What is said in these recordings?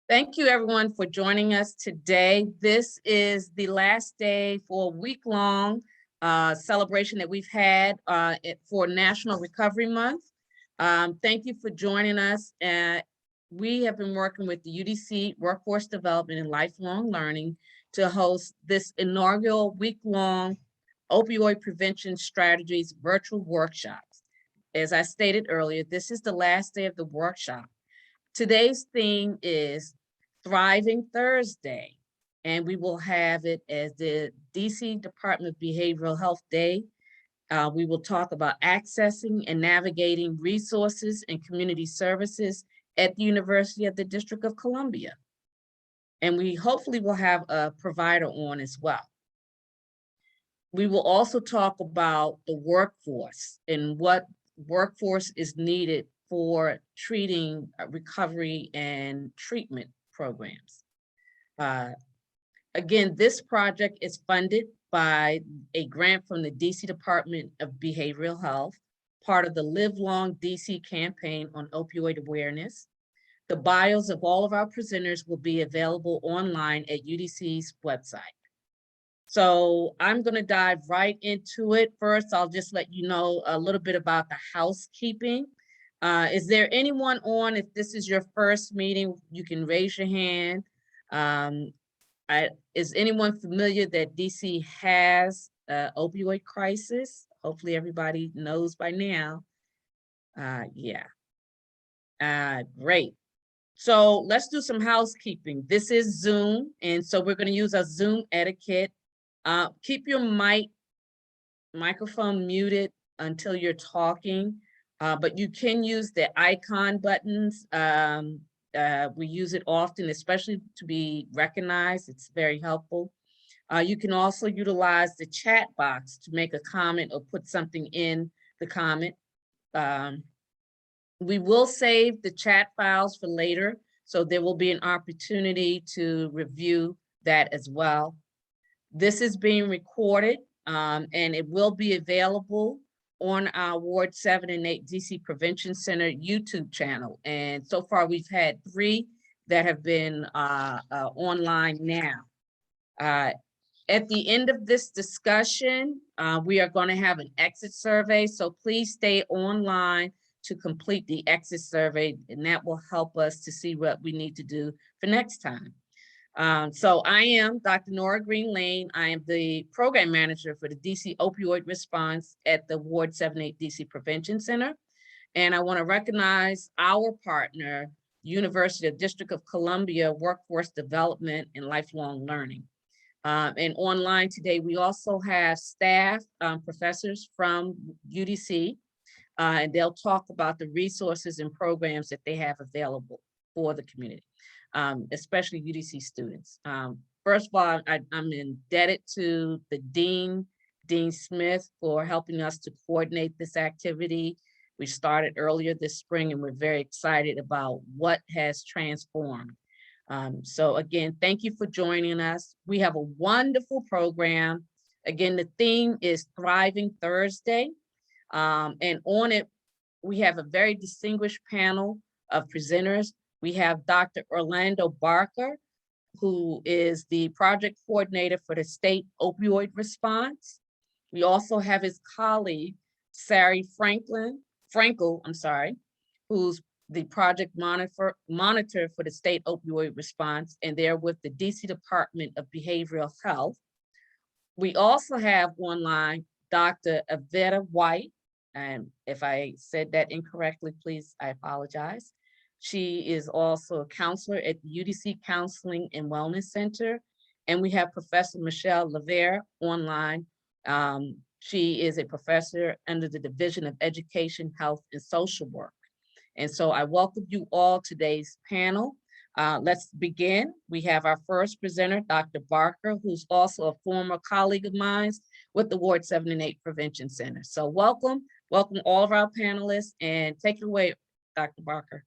Thank you everyone for joining us today. This is the last day for a week-long celebration that we've had for National Recovery Month. Thank you for joining us. We have been working with the UDC Workforce Development and Lifelong Learning to host this inaugural week-long opioid prevention strategies virtual workshops. As I stated earlier, this is the last day of the workshop. Today's theme is Thriving Thursday, and we will have it as the DC Department of Behavioral Health Day. We will talk about accessing and navigating resources and community services at the University of the District of Columbia. And we hopefully will have a provider on as well. We will also talk about the workforce and what workforce is needed for treating recovery and treatment programs. Again, this project is funded by a grant from the DC Department of Behavioral Health, part of the Live Long DC campaign on opioid awareness. The bios of all of our presenters will be available online at UDC's website. So I'm going to dive right into it. First, I'll just let you know a little bit about the housekeeping. Is there anyone on? If this is your first meeting, you can raise your hand. Is anyone familiar that DC has an opioid crisis? Hopefully everybody knows by now. Yeah. Great. So let's do some housekeeping. This is Zoom, and so we're going to use our Zoom etiquette. Keep your microphone muted until you're talking, but you can use the icon buttons. We use it often, especially to be recognized. It's very helpful. You can also utilize the chat box to make a comment or put something in the comment. We will save the chat files for later, so there will be an opportunity to review that as well. This is being recorded, and it will be available on our Wards7&8 DC Prevention Center YouTube channel. And so far we've had 3 that have been online now. At the end of this discussion, we are going to have an exit survey, so please stay online to complete the exit survey, and that will help us to see what we need to do for next time. So I am Dr. Nora Green Lane. I am the program manager for the DC opioid response at the Wards7&8 DC Prevention Center. And I want to recognize our partner, University of District of Columbia Workforce Development and Lifelong Learning. And online today, we also have staff, professors from UDC, and they'll talk about the resources and programs that they have available for the community, especially UDC students. First of all, I'm indebted to the Dean Smith, for helping us to coordinate this activity. We started earlier this spring, and we're very excited about what has transformed. So again, thank you for joining us. We have a wonderful program. Again, the theme is Thriving Thursday. And on it, we have a very distinguished panel of presenters. We have Dr. Orlando Barker, who is the project coordinator for the state opioid response. We also have his colleague, Sari Frankel, who's the project monitor for the state opioid response, and they're with the DC Department of Behavioral Health. We also have online Dr. Avetta White, and if I said that incorrectly, please, I apologize. She is also a counselor at the UDC Counseling and Wellness Center. And we have Professor Michelle Lavere online. She is a professor under the Division of Education, Health, and Social Work. And so I welcome you all to today's panel. Let's begin. We have our first presenter, Dr. Barker, who's also a former colleague of mine with the Wards7&8 Prevention Center. So welcome all of our panelists, and take it away, Dr. Barker.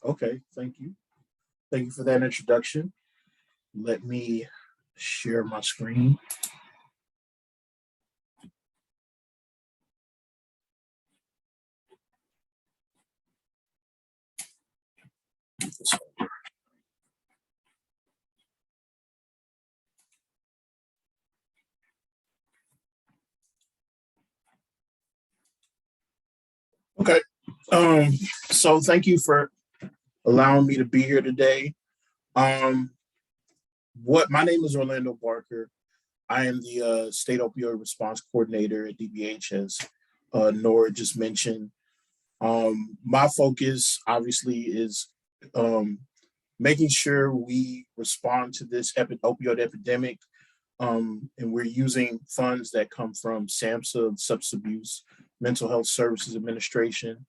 Okay, thank you. Thank you for that introduction. Let me share my screen. Okay. So thank you for allowing me to be here today. My name is Orlando Barker. I am the State Opioid Response Coordinator at DBH, as Nora just mentioned. My focus obviously is making sure we respond to this opioid epidemic, and we're using funds that come from SAMHSA, Substance Abuse Mental Health Services Administration.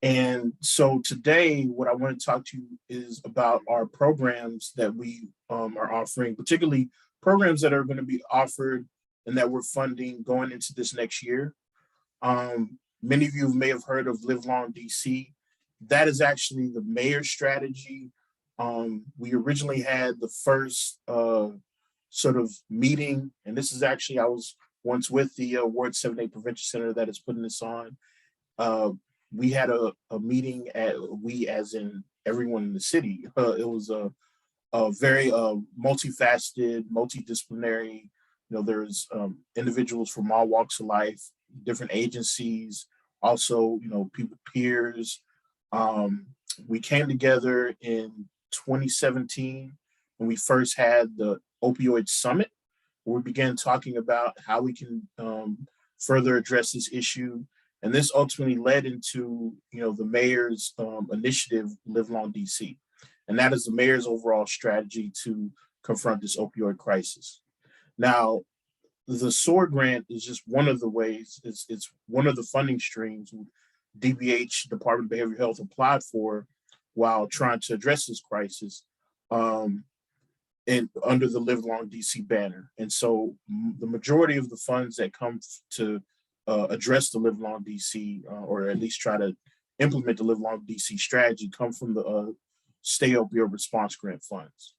And so today, what I want to talk to you is about our programs that we are offering, particularly programs that are going to be offered and that we're funding going into this next year. Many of you may have heard of Live Long DC. That is actually the mayor's strategy. We originally had the first sort of meeting, and this is actually, I was once with the Wards7&8 Prevention Center that is putting this on. We had a meeting we as in everyone in the city. It was a very multifaceted, multidisciplinary. There's individuals from all walks of life, different agencies, also, people, peers. We came together in 2017 when we first had the Opioid Summit, where we began talking about how we can further address this issue. And this ultimately led into, the mayor's initiative, Live Long DC. And that is the mayor's overall strategy to confront this opioid crisis. Now, the SOAR grant is just one of the ways, it's one of the funding streams DBH, Department of Behavioral Health, applied for while trying to address this crisis, and under the Live Long DC banner. And so the majority of the funds that come to address the Live Long DC, or at least try to implement the Live Long DC strategy, come from the State Opioid Response Grant funds.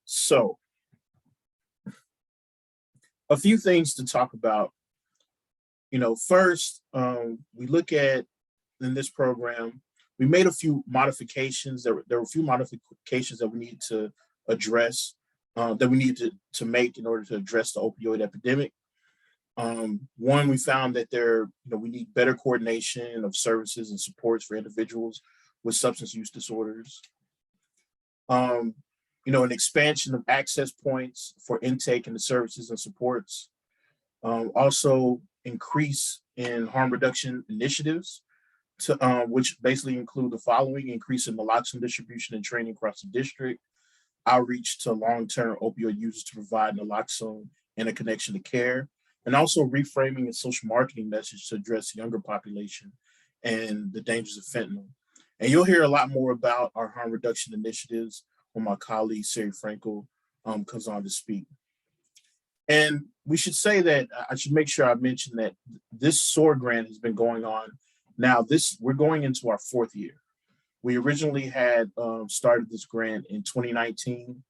So a few things to talk about. First, we look at, in this program, we made a few modifications. There were a few modifications that we need to address, that we need to make in order to address the opioid epidemic. One, we found that we need better coordination of services and supports for individuals with substance use disorders. An expansion of access points for intake into services and supports. Also, increase in harm reduction initiatives, which basically include the following: increase in naloxone distribution and training across the district, outreach to long-term opioid users to provide naloxone and a connection to care, and also reframing a social marketing message to address the younger population and the dangers of fentanyl. And you'll hear a lot more about our harm reduction initiatives when my colleague, Sari Frankel, comes on to speak. And we should say that I should make sure I mention that this SOAR grant has been going on. Now, we're going into our fourth year. We originally had started this grant in 2019.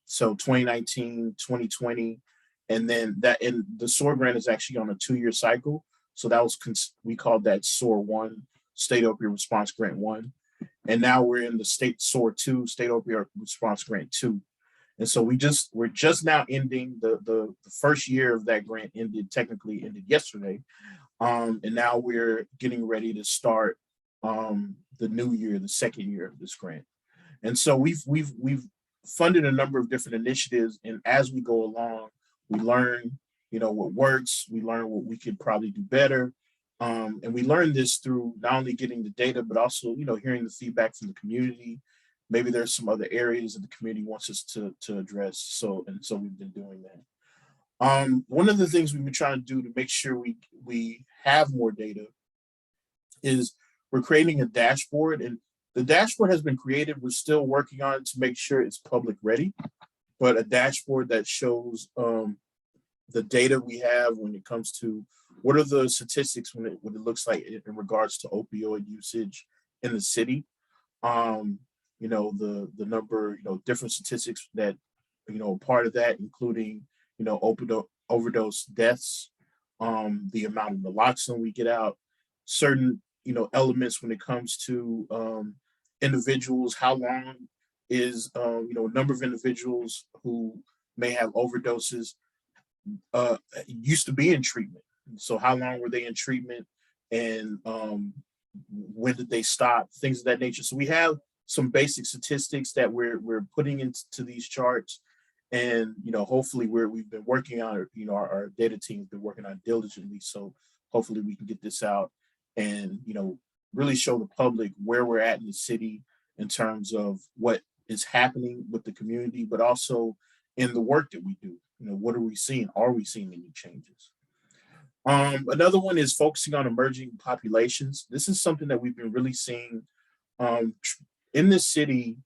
So 2019, 2020, and then the SOAR grant is actually on a 2-year cycle. So that was, we called that SOAR 1, State Opioid Response Grant 1. And now we're in the State SOAR 2, State Opioid Response Grant 2. And so we're just now ending the first year of that grant technically ended yesterday. And now we're getting ready to start the new year, the second year of this grant. And so we've funded a number of different initiatives, and as we go along, we learn, what works, we learn what we could probably do better. And we learn this through not only getting the data, but also, hearing the feedback from the community. Maybe there's some other areas that the community wants us to address. So we've been doing that. One of the things we've been trying to do to make sure we have more data is we're creating a dashboard, and the dashboard has been created. We're still working on it to make sure it's public ready, but a dashboard that shows the data we have when it comes to what are the statistics when it looks like in regards to opioid usage in the city. The number, different statistics that, part of that, including, overdose deaths, the amount of naloxone we get out, certain, elements when it comes to individuals, how long is, number of individuals who may have overdoses used to be in treatment. So how long were they in treatment and when did they stop, things of that nature. So we have some basic statistics that we're putting into these charts, and hopefully we've been working on it. Our data team's been working on it diligently. So hopefully we can get this out and really show the public where we're at in the city in terms of what is happening with the community, but also in the work that we do. What are we seeing? Are we seeing any changes? Another one is focusing on emerging populations. This is something that we've been really seeing in this city.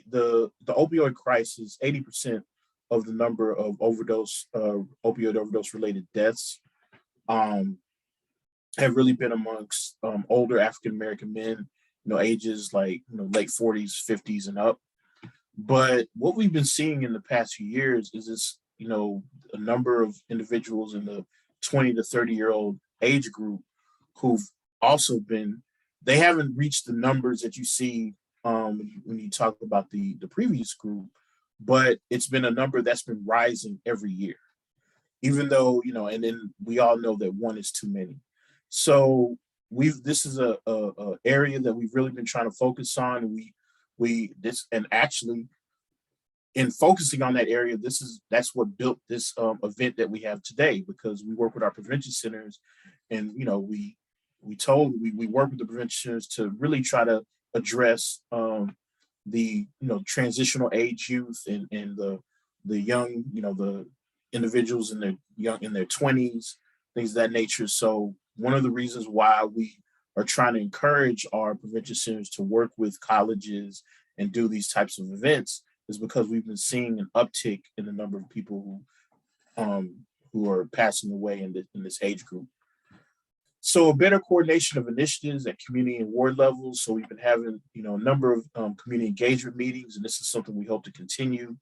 The opioid crisis, 80% of the number of opioid overdose related deaths have really been amongst older African American men, ages like late 40s, 50s, and up. But what we've been seeing in the past few years is this, a number of individuals in the 20 to 30-year-old age group who've also they haven't reached the numbers that you see when you talk about the previous group, but it's been a number that's been rising every year, even though, and then we all know that one is too many. So this is a area that we've really been trying to focus on. And actually in focusing on that area, that's what built this event that we have today, because we work with our prevention centers, and we work with the prevention centers to really try to address the transitional age youth and the young, the individuals in their 20s, things of that nature. So one of the reasons why we are trying to encourage our prevention centers to work with colleges and do these types of events is because we've been seeing an uptick in the number of people who are passing away in this age group. So a better coordination of initiatives at community and ward levels. So we've been having a number of community engagement meetings, and this is something we hope to continue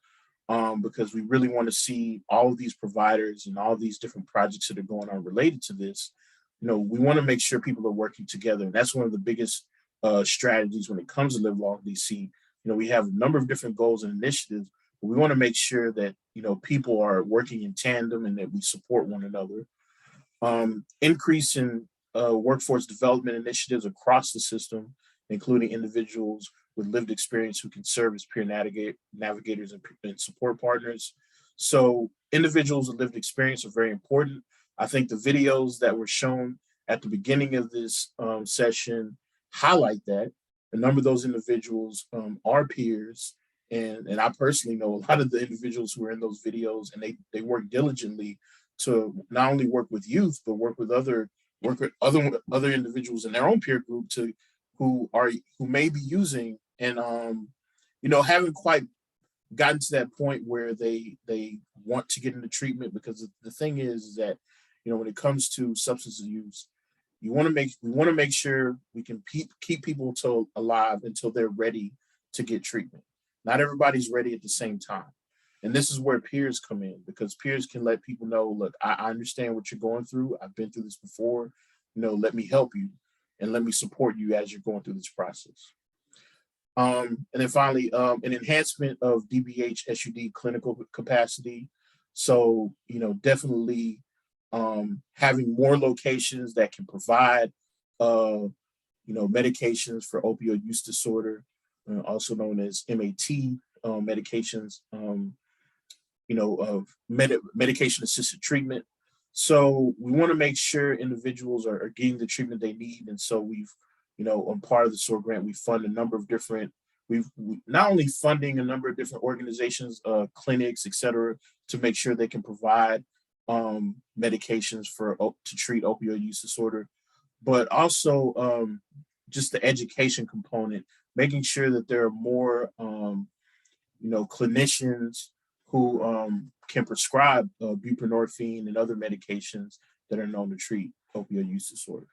because we really want to see all of these providers and all of these different projects that are going on related to this. We want to make sure people are working together, and that's one of the biggest strategies when it comes to Live Long DC. We have a number of different goals and initiatives, but we want to make sure that, people are working in tandem and that we support one another. Increase in workforce development initiatives across the system, including individuals with lived experience who can serve as peer navigators and support partners. So individuals with lived experience are very important. I think the videos that were shown at the beginning of this session highlight that. A number of those individuals are peers, and I personally know a lot of the individuals who are in those videos, and they work diligently to not only work with youth, but work with other individuals in their own peer group who may be using and haven't quite gotten to that point where they want to get into treatment, because the thing is that when it comes to substance use, we want to make sure we can keep people alive until they're ready to get treatment. Not everybody's ready at the same time. And this is where peers come in, because peers can let people know, look, I understand what you're going through. I've been through this before. Let me help you and let me support you as you're going through this process. And then finally, an enhancement of DBH SUD clinical capacity. So, definitely having more locations that can provide, medications for opioid use disorder, also known as MAT medications, of medication-assisted treatment. So we want to make sure individuals are getting the treatment they need. And so we've, on part of the SOAR grant, we fund a number of different, we not only funding a number of different organizations, clinics, et cetera, to make sure they can provide medications to treat opioid use disorder, but also just the education component, making sure that there are more, clinicians who can prescribe buprenorphine and other medications that are known to treat opioid use disorder.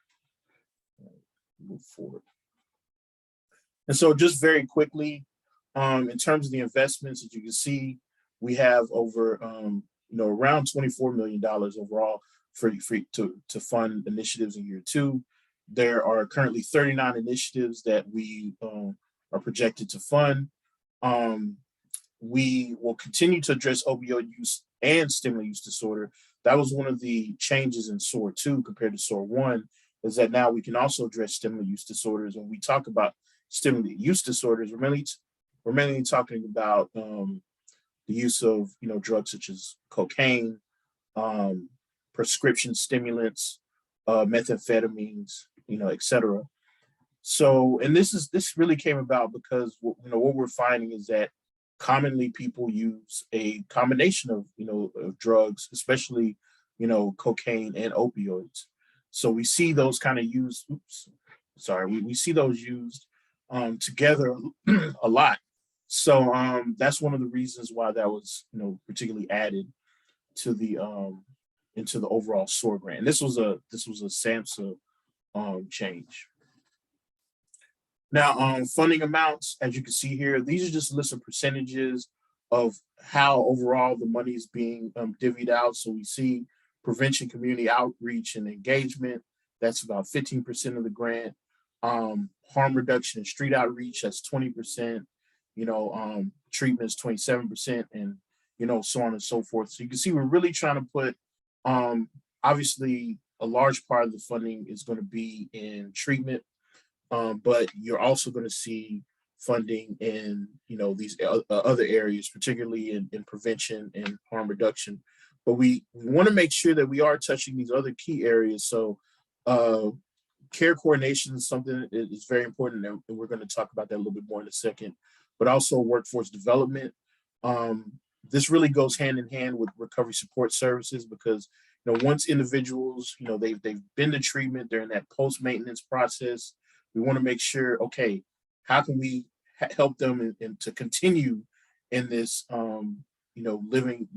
Move forward. And so just very quickly, in terms of the investments, as you can see, we have over, around $24 million overall to fund initiatives in year 2. There are currently 39 initiatives that we are projected to fund. We will continue to address opioid use and stimulant use disorder. That was one of the changes in SOAR 2 compared to SOAR 1, is that now we can also address stimulant use disorders. When we talk about stimulant use disorders, we're mainly talking about the use of drugs such as cocaine, prescription stimulants, methamphetamines, et cetera. So, and this really came about because what we're finding is that commonly people use a combination of of drugs, especially cocaine and opioids. So we see those kind of used. Oops, sorry, we see those used together a lot. So that's one of the reasons why that was particularly added to the into the overall SOAR grant. And this was a SAMHSA change. Now, funding amounts, as you can see here, these are just a list of percentages of how overall the money is being divvied out. So we see prevention, community outreach, and engagement. That's about 15% of the grant. Harm reduction and street outreach, that's 20%. Treatment is 27%, and so on and so forth. So you can see we're really trying to put, obviously, a large part of the funding is going to be in treatment. But you're also going to see funding in these other areas, particularly in prevention and harm reduction. But we want to make sure that we are touching these other key areas. So care coordination is something that is very important, and we're going to talk about that a little bit more in a second. But also workforce development. This really goes hand in hand with recovery support services, because once individuals they've been to treatment, they're in that post-maintenance process. We want to make sure, okay, how can we help them and to continue in this, living,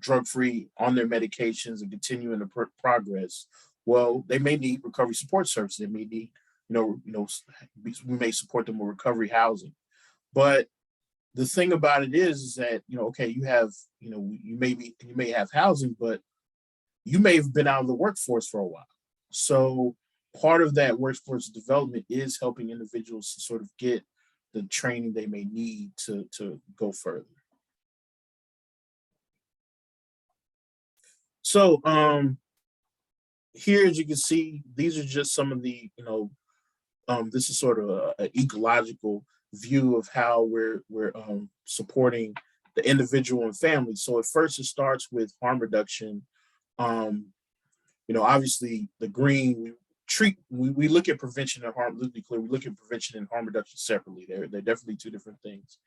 drug-free on their medications and continuing the progress? Well, they may need recovery support services. They may need, we may support them with recovery housing. But the thing about it is that, okay, you have, you may have housing, but you may have been out of the workforce for a while. So part of that workforce development is helping individuals to sort of get the training they may need to go further. So here, as you can see, these are just some of the, this is sort of an ecological view of how we're supporting the individual and family. So at first it starts with harm reduction. Obviously the green, we look at prevention and harm, let's be clear, we look at prevention and harm reduction separately. They're definitely two different things.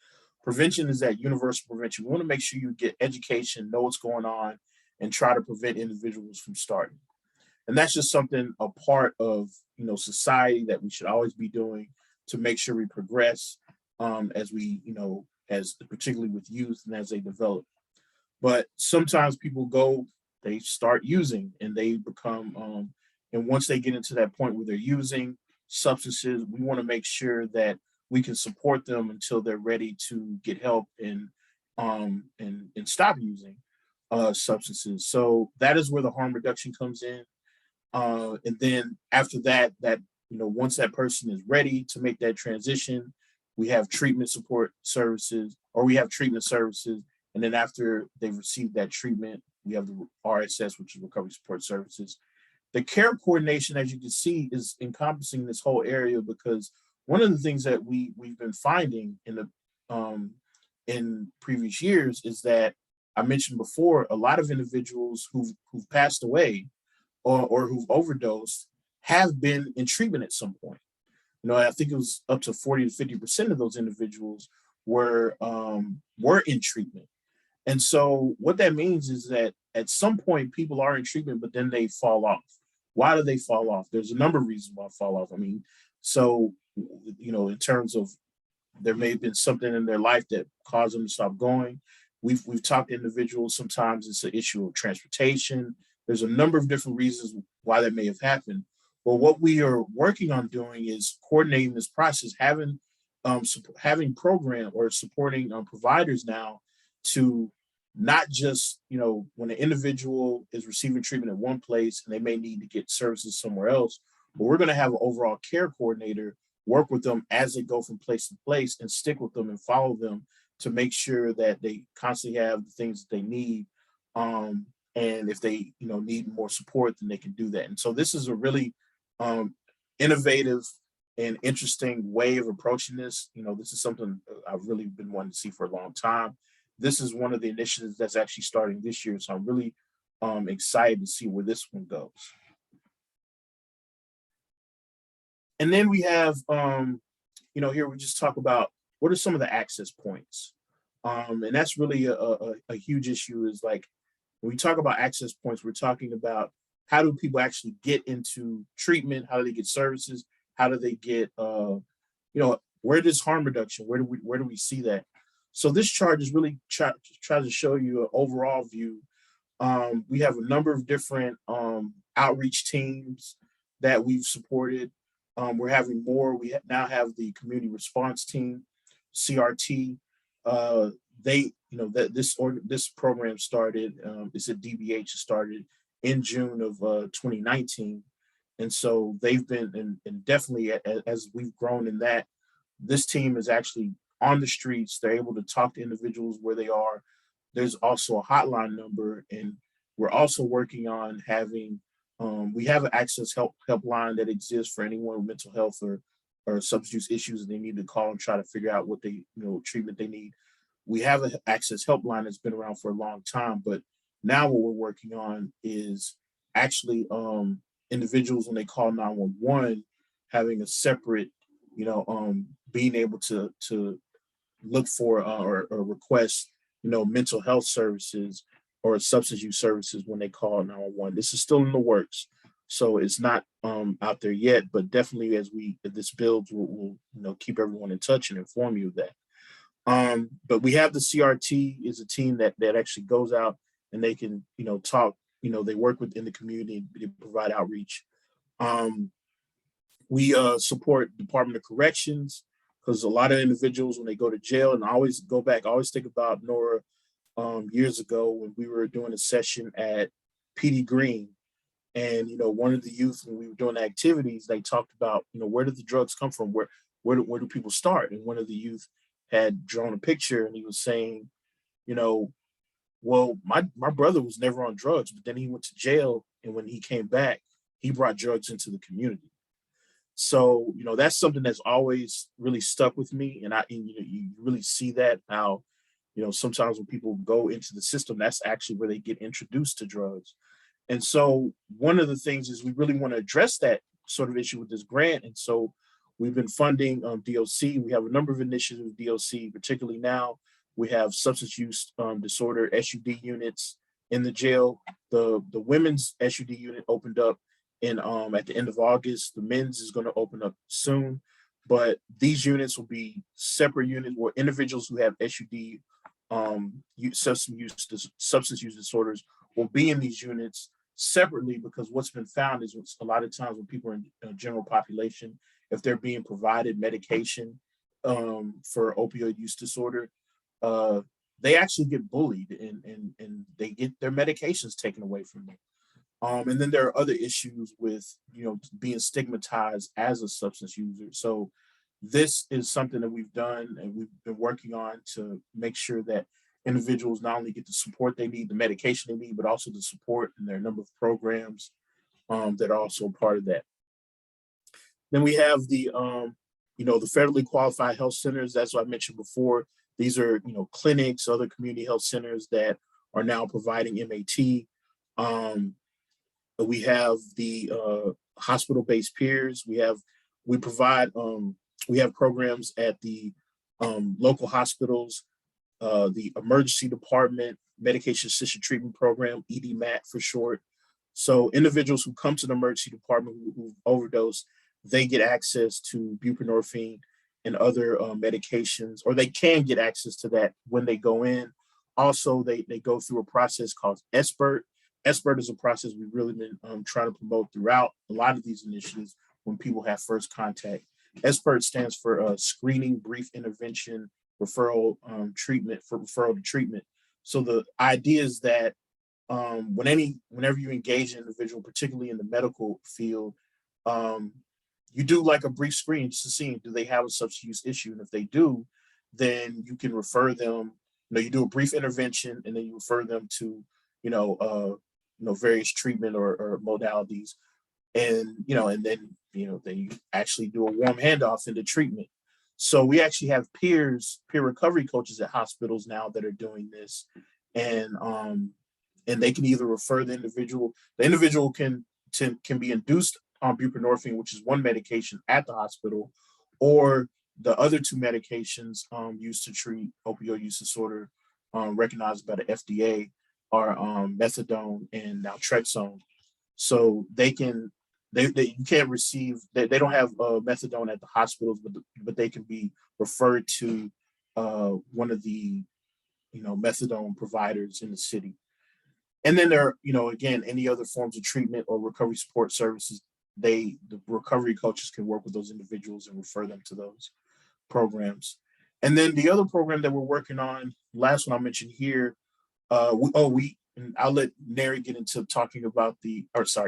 Prevention is that universal prevention. We want to make sure you get education, know what's going on, and try to prevent individuals from starting. And that's just something, a part of society that we should always be doing to make sure we progress as we, as particularly with youth and as they develop. But sometimes people they start using and they become, and once they get into that point where they're using substances, we want to make sure that we can support them until they're ready to get help and stop using substances. So that is where the harm reduction comes in. And then after that, once that person is ready to make that transition, we have treatment support services, or we have treatment services. And then after they've received that treatment, we have the RSS, which is recovery support services. The care coordination, as you can see, is encompassing this whole area, because one of the things that we've been finding in previous years is that I mentioned before, a lot of individuals who've passed away or who've overdosed have been in treatment at some point. I think it was up to 40 to 50% of those individuals were in treatment. And so what that means is that at some point people are in treatment, but then they fall off. Why do they fall off? There's a number of reasons why fall off. I mean, so, in terms of there may have been something in their life that caused them to stop going. We've talked to individuals, sometimes it's an issue of transportation. There's a number of different reasons why that may have happened. But what we are working on doing is coordinating this process, having program or supporting providers now to not just, when an individual is receiving treatment at one place and they may need to get services somewhere else, but we're going to have an overall care coordinator work with them as they go from place to place and stick with them and follow them to make sure that they constantly have the things that they need. And if they, need more support, then they can do that. And so this is a really innovative and interesting way of approaching this. This is something I've really been wanting to see for a long time. This is one of the initiatives that's actually starting this year. So I'm really excited to see where this one goes. And then we have, here we just talk about what are some of the access points. And that's really a huge issue, is like, when we talk about access points, we're talking about how do people actually get into treatment? How do they get services? How do they get, where does harm reduction? Where do we see that? So this chart is really tries to show you an overall view. We have a number of different outreach teams that we've supported. We're having more. We now have the community response team, CRT. This program started. It's a DBH, started in June of 2019, and so they've been, and definitely as we've grown in that, this team is actually on the streets. They're able to talk to individuals where they are. There's also a hotline number, and we're also working on having. We have an access helpline that exists for anyone with mental health or substance use issues that they need to call and try to figure out what they, treatment they need. We have an access helpline that's been around for a long time, but now what we're working on is actually individuals, when they call 911, having a separate, being able to look for or request, mental health services or substance use services when they call 911. This is still in the works, so it's not out there yet, but definitely as this builds, we'll keep everyone in touch and inform you of that. But we have the CRT is a team that actually goes out and they can talk. They work within the community, they provide outreach. We support Department of Corrections, because a lot of individuals, when they go to jail, and I always think about Nora years ago when we were doing a session at PD Green, and one of the youth, when we were doing activities, they talked about where did the drugs come from, where do people start, and one of the youth had drawn a picture, and he was saying, well, my brother was never on drugs, but then he went to jail, and when he came back, he brought drugs into the community. So that's something that's always really stuck with me, and you really see that how sometimes when people go into the system, that's actually where they get introduced to drugs. And so one of the things is we really want to address that sort of issue with this grant. And so we've been funding DOC. We have a number of initiatives with DOC, particularly now we have substance use disorder SUD units in the jail. The women's SUD unit opened up at the end of August. The men's is going to open up soon, but these units will be separate units where individuals who have SUD substance use disorders will be in these units separately, because what's been found is a lot of times when people are in general population, if they're being provided medication for opioid use disorder, they actually get bullied and they get their medications taken away from them. And then there are other issues with being stigmatized as a substance user. So this is something that we've done and we've been working on to make sure that individuals not only get the support they need, the medication they need, but also the support, and there are a number of programs that are also part of that. Then we have the federally qualified health centers. That's what I mentioned before. These are clinics, other community health centers that are now providing MAT. We have the hospital-based peers. We have programs at the local hospitals, the emergency department, medication assisted treatment program, EDMAT for short. So individuals who come to the emergency department who've overdosed, they get access to buprenorphine and other medications, or they can get access to that when they go in. Also, they go through a process called SBIRT. SBIRT is a process we've really been trying to promote throughout a lot of these initiatives when people have first contact. SBIRT stands for Screening, Brief Intervention, Referral Referral to Treatment. So the idea is that whenever you engage an individual, particularly in the medical field, you do like a brief screen just to see, do they have a substance use issue? And if they do, then you can refer them, you do a brief intervention and then you refer them to, various treatment or modalities. and and then they actually do a warm handoff into treatment. So we actually have peer recovery coaches at hospitals now that are doing this, and they can either refer the individual. The individual can be induced on buprenorphine, which is one medication at the hospital, or the other two medications used to treat opioid use disorder, recognized by the FDA, are methadone and naltrexone. So they you can't receive, they don't have methadone at the hospitals, but they can be referred to one of the methadone providers in the city. And then there are, again, any other forms of treatment or recovery support services, the recovery coaches can work with those individuals and refer them to those programs. And then the other program that we're working on, last one I mentioned here, and I'll let Neri get into talking about Neri,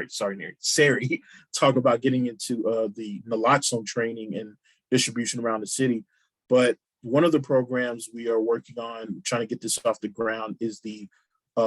Sari, talk about getting into the naloxone training and distribution around the city. But one of the programs we are working on, trying to get this off the ground, is the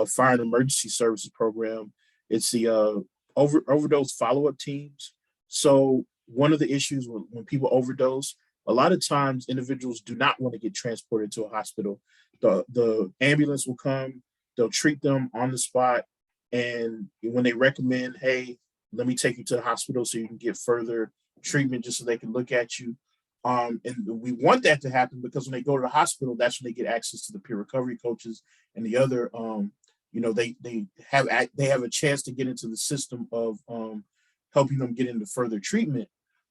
Fire and Emergency Services program. It's the overdose follow-up teams. So one of the issues when people overdose, a lot of times individuals do not want to get transported to a hospital. The ambulance will come, they'll treat them on the spot, and when they recommend, hey, let me take you to the hospital so you can get further treatment, just so they can look at you. And we want that to happen because when they go to the hospital, that's when they get access to the peer recovery coaches and the other, they have a chance to get into the system of helping them get into further treatment.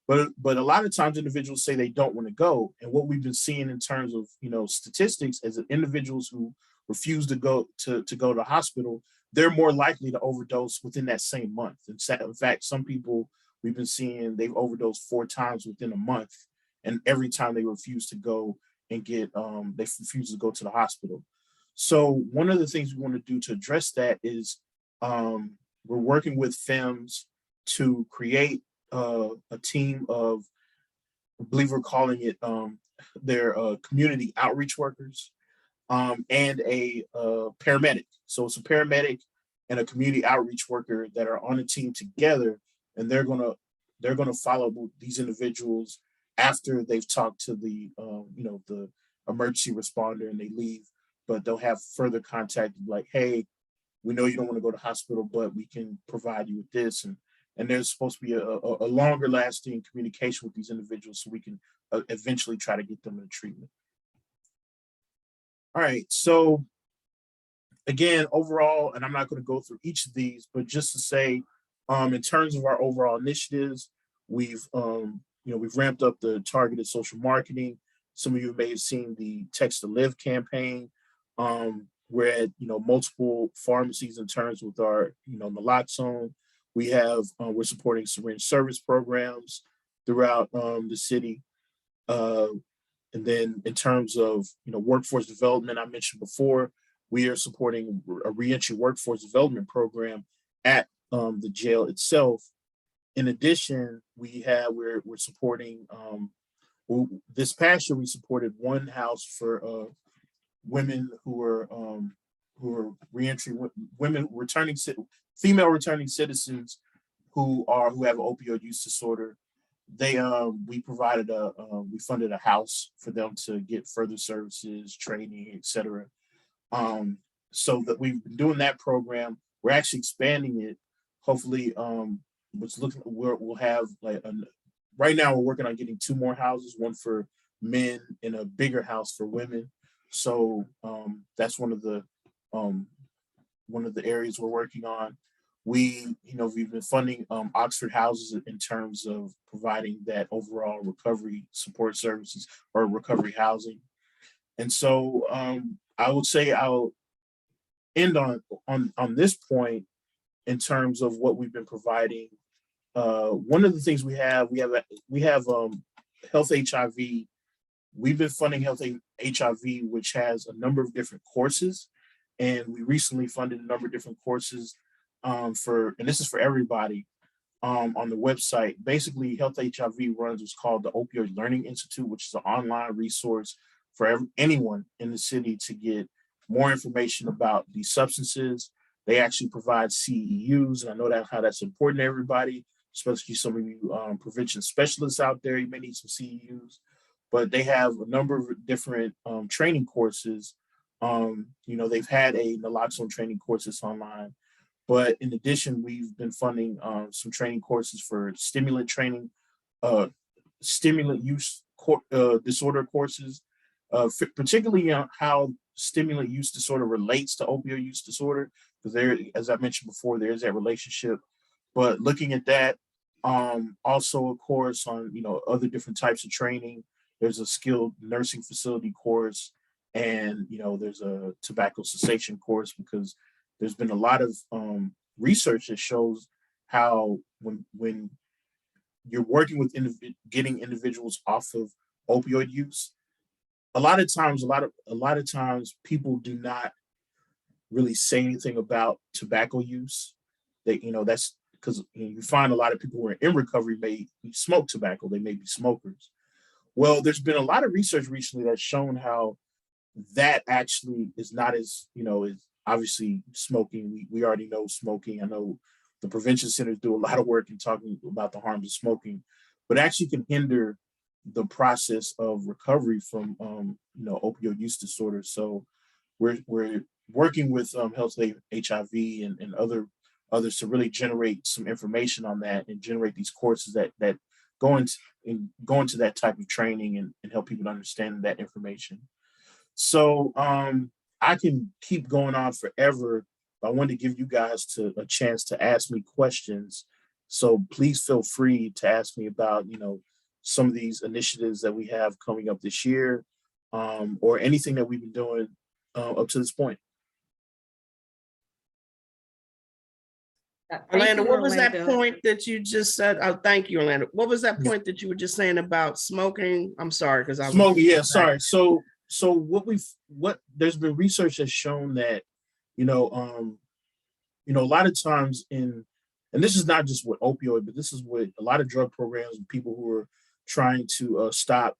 But a lot of times individuals say they don't want to go. And what we've been seeing in terms of, statistics is that individuals who refuse to go to the hospital, they're more likely to overdose within that same month. In fact, some people we've been seeing, they've overdosed 4 times within a month. And every time they refuse to go and they refuse to go to the hospital. So one of the things we want to do to address that is we're working with FEMS to create a team of, I believe we're calling it their community outreach workers, and a paramedic. So it's a paramedic and a community outreach worker that are on a team together, and they're gonna follow these individuals after they've talked to the the emergency responder and they leave. But they'll have further contact, like, hey, we know you don't want to go to hospital, but we can provide you with this. And there's supposed to be a longer lasting communication with these individuals so we can eventually try to get them into treatment. All right, so again, overall, and I'm not going to go through each of these, but just to say, in terms of our overall initiatives, we've ramped up the targeted social marketing. Some of you may have seen the Text to Live campaign. We're at multiple pharmacies in terms with our naloxone. We're supporting syringe service programs throughout the city. And then in terms of workforce development, I mentioned before, we are supporting a reentry workforce development program at the jail itself. In addition, we're supporting this past year we supported one house for women who are reentry women female returning citizens who have opioid use disorder. We funded a house for them to get further services, training, etc. So that we've been doing that program. We're actually expanding it. Hopefully, we'll have right now we're working on getting 2 more houses, one for men and a bigger house for women. So that's one of the areas we're working on. We've been funding Oxford houses in terms of providing that overall recovery support services or recovery housing. And so I would say I'll end on this point in terms of what we've been providing. One of the things we have Health HIV. We've been funding Health HIV, which has a number of different courses, and we recently funded a number of different courses and this is for everybody on the website. Basically, Health HIV runs what's called the Opioid Learning Institute, which is an online resource for anyone in the city to get more information about these substances. They actually provide CEUs, and I know how that's important to everybody. especially some of you prevention specialists out there. You may need some CEUs, but they have a number of different training courses. They've had a naloxone training courses online, but in addition, we've been funding some training courses for stimulant training, stimulant use disorder courses, particularly on how stimulant use disorder relates to opioid use disorder, because there, as I mentioned before, there is that relationship. But looking at that, also of course on other different types of training. There's a skilled nursing facility course, and there's a tobacco cessation course, because there's been a lot of research that shows how when you're working with getting individuals off of opioid use, a lot of times people do not really say anything about tobacco use. That's because you find a lot of people who are in recovery may smoke tobacco, they may be smokers. Well, there's been a lot of research recently that's shown how that actually is not as, is obviously smoking. We already know smoking. I know the prevention centers do a lot of work in talking about the harms of smoking, but actually can hinder the process of recovery from, opioid use disorder. So we're working with Health HIV and others to really generate some information on that and generate these courses that go into that type of training and help people understand that information. So I can keep going on forever, but I wanted to give you guys a chance to ask me questions. So please feel free to ask me about, some of these initiatives that we have coming up this year, or anything that we've been doing up to this point. Orlando, what was that point that you just said? Oh, thank you, Orlando. What was that point that you were just saying about smoking? I'm sorry, because I was smoking. Yeah, sorry. So there's been research that's shown that, a lot of times and this is not just with opioid, but this is with a lot of drug programs and people who are trying to stop,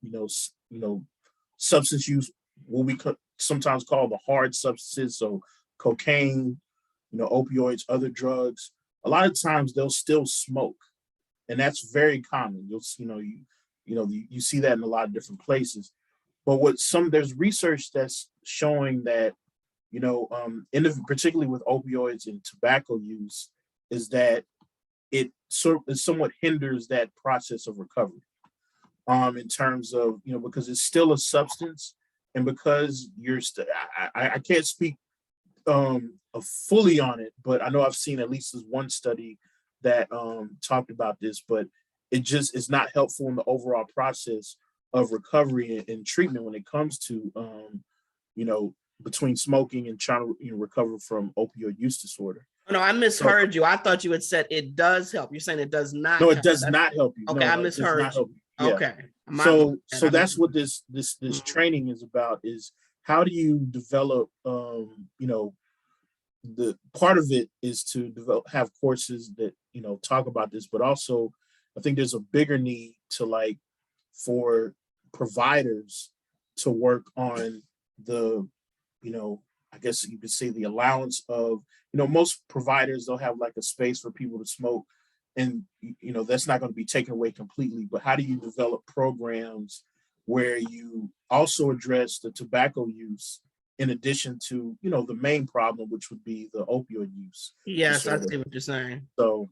substance use, what we sometimes call the hard substances, so cocaine, opioids, other drugs. A lot of times they'll still smoke, and that's very common. You see that in a lot of different places. But there's research that's showing that, particularly with opioids and tobacco use, is that it somewhat hinders that process of recovery. In terms of, because it's still a substance, and because I can't speak fully on it, but I know I've seen at least this one study that talked about this, but it just is not helpful in the overall process of recovery and treatment when it comes to, between smoking and trying to recover from opioid use disorder. No, I misheard you. I thought you had said it does help. You're saying it does not. No, it does not help you. Okay, no, I misheard you. Yeah. Okay. So that's what this training is about, is how do you develop, the part of it is to have courses that, talk about this, but also I think there's a bigger need for providers to work on the, I guess you could say the allowance of, most providers, they'll have a space for people to smoke, and, that's not going to be taken away completely, but how do you develop programs where you also address the tobacco use in addition to, the main problem, which would be the opioid use? Yes, disorder. I see what you're saying. So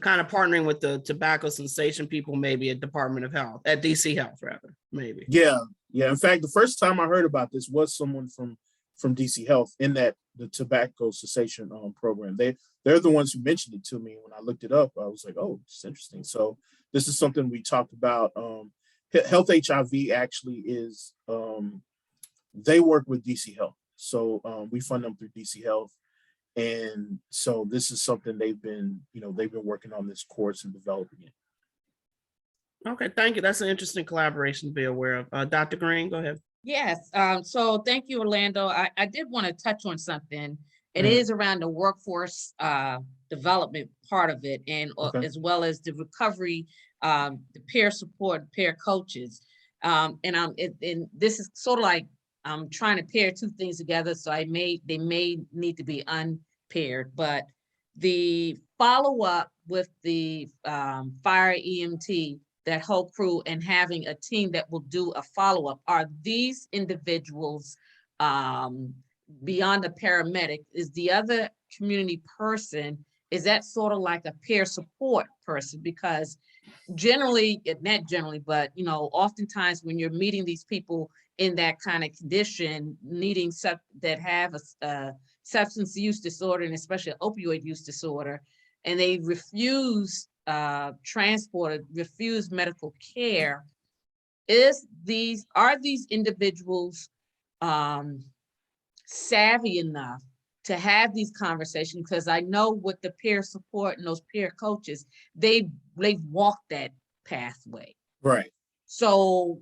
kind of partnering with the tobacco cessation people, maybe at Department of Health, at DC Health, rather, maybe. Yeah. In fact, the first time I heard about this was someone from DC Health in the tobacco cessation program. They're the ones who mentioned it to me. When I looked it up, I was like, oh, it's interesting. So this is something we talked about. Health HIV actually is, they work with DC Health. So we fund them through DC Health. And so this is something they've been working on this course and developing it. Okay, thank you. That's an interesting collaboration to be aware of. Dr. Green, go ahead. Yes, so thank you, Orlando. I did want to touch on something. It is around the workforce development part of it, and as well as the recovery, the peer support, peer coaches. And this is sort of like I'm trying to pair two things together, so they may need to be unpaired, but The follow-up with the fire EMT, that whole crew, and having a team that will do a follow-up, are these individuals beyond a paramedic? Is the other community person, is that sort of like a peer support person? Because generally, not generally, but oftentimes when you're meeting these people in that kind of condition, needing that have a substance use disorder, and especially opioid use disorder, and they refuse transport, refuse medical care, are these individuals savvy enough to have these conversations? Because I know with the peer support and those peer coaches, they've walked that pathway. Right. So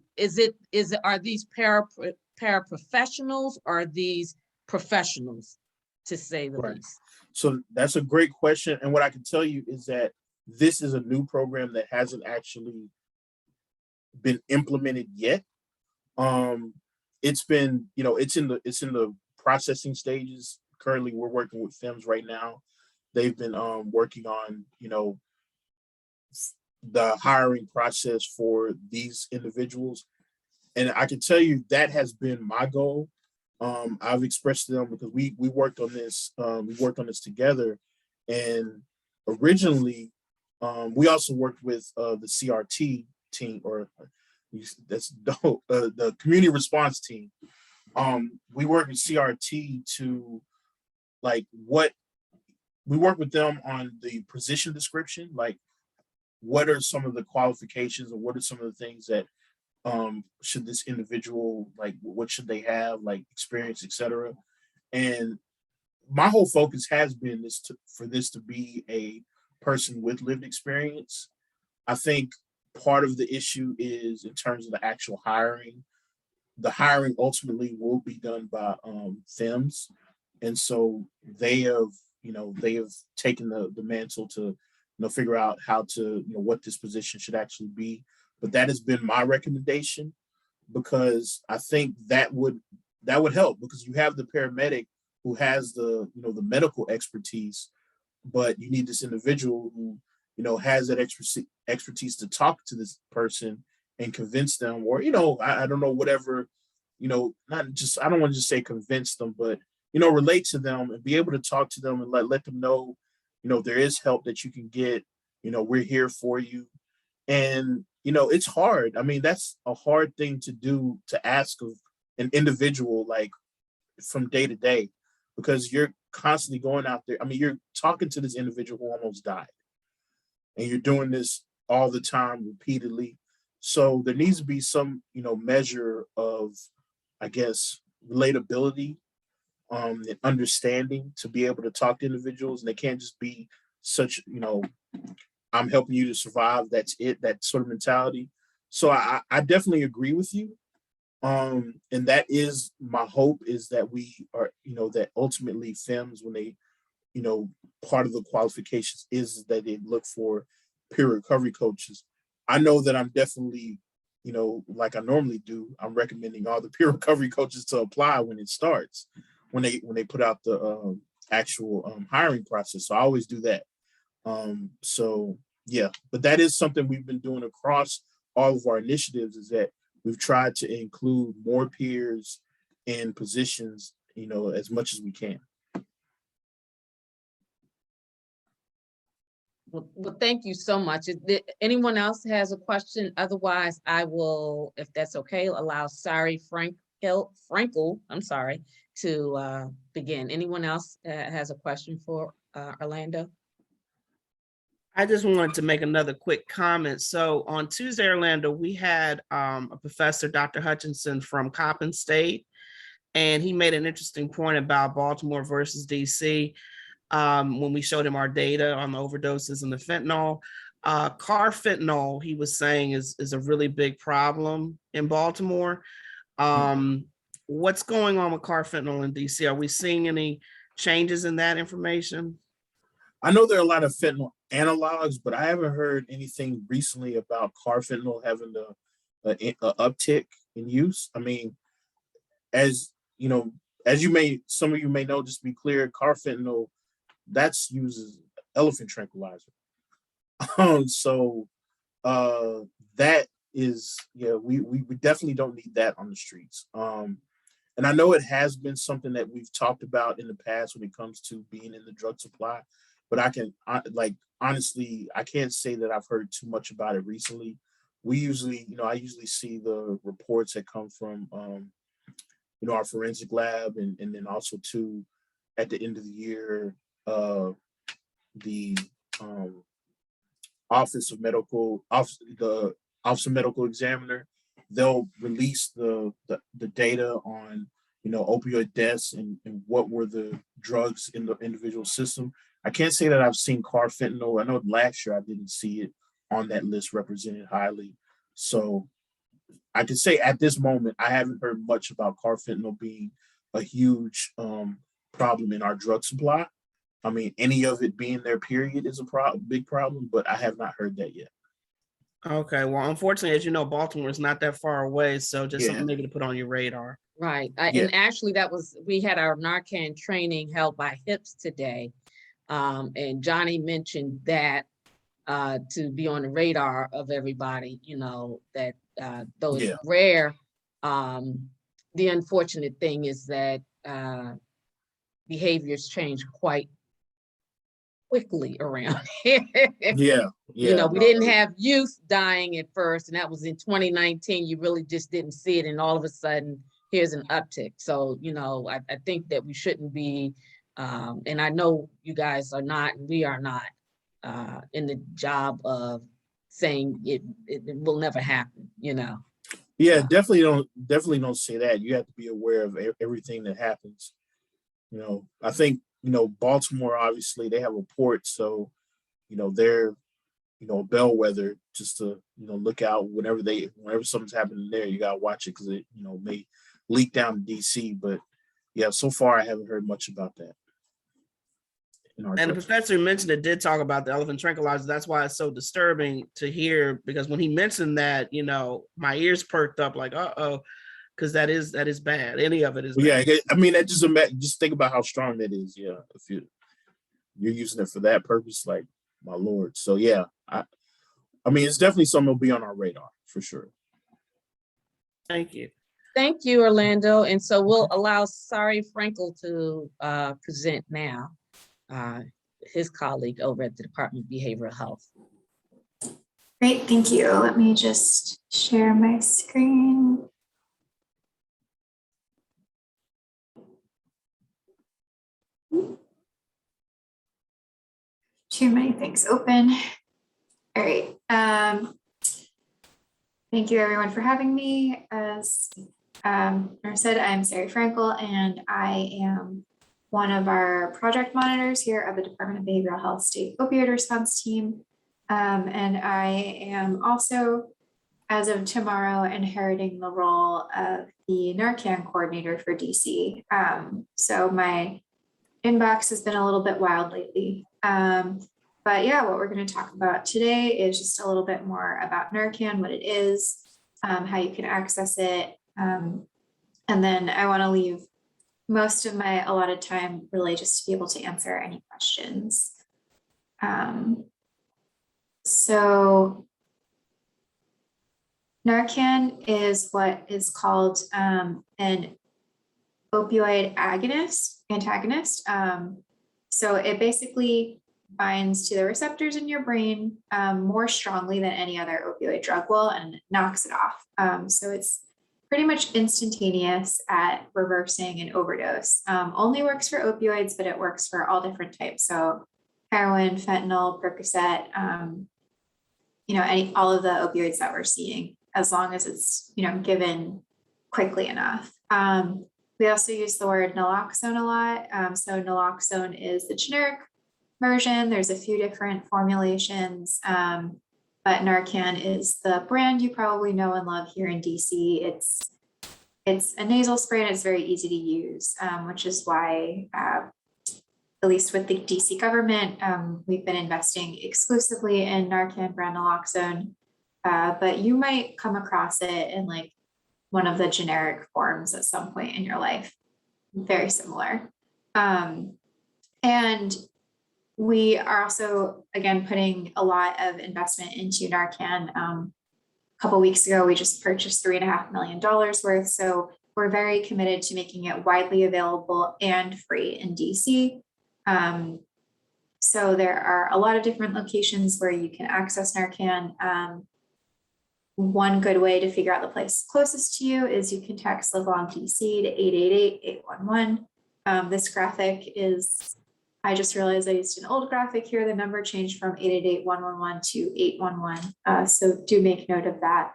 are these paraprofessionals, or are these professionals, to say the Right. least? So that's a great question. And what I can tell you is that this is a new program that hasn't actually been implemented yet. It's been, it's in the processing stages. Currently, we're working with FEMS right now. They've been working on, the hiring process for these individuals. And I can tell you that has been my goal. I've expressed to them, because we worked on this, together. And originally, we also worked with the CRT team, or that's the community response team. We worked with CRT to we work with them on the position description, like what are some of the qualifications, or what are some of the things that should this individual, like what should they have, like experience, etc. And my whole focus has been for this to be a person with lived experience. I think part of the issue is in terms of the actual hiring. The hiring ultimately will be done by FEMS, and so they have taken the mantle to figure out how to what this position should actually be. But that has been my recommendation, because I think that would help, because you have the paramedic who has the the medical expertise, but you need this individual who has that expertise to talk to this person and convince them, or I don't know, whatever, not just, I don't want to just say convince them, but relate to them and be able to talk to them and let them know there is help that you can get. We're here for you. And it's hard. I mean, that's a hard thing to do, to ask of an individual, like from day to day, because you're constantly going out there. I mean, you're talking to this individual who almost died, and you're doing this all the time, repeatedly. So there needs to be some measure of, I guess, relatability, and understanding, to be able to talk to individuals. And they can't just be such I'm helping you to survive, that's it, that sort of mentality. So I definitely agree with you. And that is my hope, is that we are, that ultimately FEMS, when they, part of the qualifications is that they look for peer recovery coaches. I know that I'm definitely, like I normally do, I'm recommending all the peer recovery coaches to apply when it starts, when they put out the actual hiring process. So I always do that. So yeah, but that is something we've been doing across all of our initiatives, is that we've tried to include more peers in positions, as much as we can. Well, thank you so much. If anyone else has a question, otherwise I will, if that's okay, allow Frankel, I'm sorry, to begin. Anyone else has a question for Orlando? I just wanted to make another quick comment. So on Tuesday, Orlando, we had a professor, Dr. Hutchinson from Coppin State, and he made an interesting point about Baltimore versus DC. When we showed him our data on the overdoses and the fentanyl, carfentanil, he was saying, is a really big problem in Baltimore. What's going on with carfentanil in DC? Are we seeing any changes in that information? I know there are a lot of fentanyl analogs, but I haven't heard anything recently about carfentanil having a uptick in use. I mean, as some of you may know, just to be clear, carfentanil, that's used elephant tranquilizer. So that is, yeah, we definitely don't need that on the streets. And I know it has been something that we've talked about in the past when it comes to being in the drug supply, but honestly, I can't say that I've heard too much about it recently. We usually, I usually see the reports that come from, our forensic lab, and then also too, at the end of the year, the the Office of Medical Examiner, they'll release the data on opioid deaths and what were the drugs in the individual system. I can't say that I've seen carfentanyl. I know last year I didn't see it on that list represented highly. So I can say at this moment I haven't heard much about carfentanyl being a huge problem in our drug supply. I mean, any of it being there, period, is a big problem, but I have not heard that yet. Okay, well, unfortunately, as you know, Baltimore is not that far away, so just something maybe to put on your radar. Right. Yeah. And actually we had our Narcan training held by HIPS today. And Johnny mentioned that to be on the radar of everybody, that though it's rare, the unfortunate thing is that behaviors change quite quickly around here. Yeah. We didn't have youth dying at first, and that was in 2019. You really just didn't see it, and all of a sudden here's an uptick. So I think that we shouldn't be, and I know you guys are not, and we are not in the job of saying it will never happen. Yeah, definitely don't say that. You have to be aware of everything that happens. I think Baltimore, obviously they have a port, so they're a bellwether just to look out whenever something's happening there. You gotta watch it because it may leak down to DC. But yeah, so far I haven't heard much about that. And the professor mentioned it, did talk about the elephant tranquilizer. That's why it's so disturbing to hear, because when he mentioned that, my ears perked up like, because that is bad. Any of it is bad. Yeah, I mean, that just think about how strong that is. Yeah, if you're using it for that purpose, like, my Lord. So yeah, I mean, it's definitely something that'll be on our radar for sure. Thank you. Thank you, Orlando. And so we'll allow Sari Frankel to present now, his colleague over at the Department of Behavioral Health. Great, thank you. Let me just share my screen. Too many things open. All right. Thank you everyone for having me. As Nora said, I'm Sari Frankel, and I am one of our project monitors here at the Department of Behavioral Health State Opioid Response Team. And I am also, as of tomorrow, inheriting the role of the Narcan coordinator for DC. So my inbox has been a little bit wild lately. But yeah, what we're going to talk about today is just a little bit more about Narcan, what it is, how you can access it. And then I want to leave most of my allotted time really just to be able to answer any questions. So Narcan is what is called an opioid antagonist. So it basically binds to the receptors in your brain more strongly than any other opioid drug will, and knocks it off. So it's pretty much instantaneous at reversing an overdose. Only works for opioids, but it works for all different types. So heroin, fentanyl, Percocet, all of the opioids that we're seeing, as long as it's given quickly enough. We also use the word naloxone a lot. So naloxone is the generic version. There's a few different formulations, but Narcan is the brand you probably know and love here in DC. It's a nasal spray and it's very easy to use, which is why, at least with the DC government, we've been investing exclusively in Narcan brand naloxone, but you might come across it in like one of the generic forms at some point in your life. Very similar. And We are also, again, putting a lot of investment into Narcan. A couple weeks ago, we just purchased $3.5 million worth. So we're very committed to making it widely available and free in DC. So there are a lot of different locations where you can access Narcan. One good way to figure out the place closest to you is you can text Live Long DC to 888-811. This graphic is, I just realized I used an old graphic here. The number changed from 888-111 to 811. So do make note of that.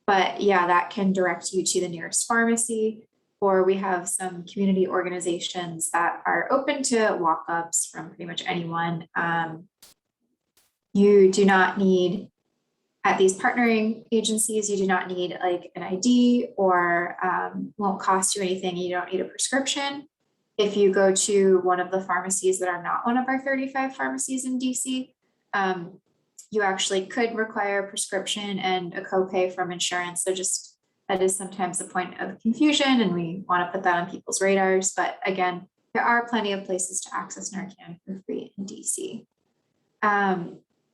But yeah, that can direct you to the nearest pharmacy, or we have some community organizations that are open to walk-ups from pretty much anyone. You do not need, at these partnering agencies, you do not need like an ID or won't cost you anything. You don't need a prescription. If you go to one of the pharmacies that are not one of our 35 pharmacies in DC, you actually could require a prescription and a copay from insurance. So just that is sometimes a point of confusion, and we want to put that on people's radars. But again, there are plenty of places to access Narcan for free in DC.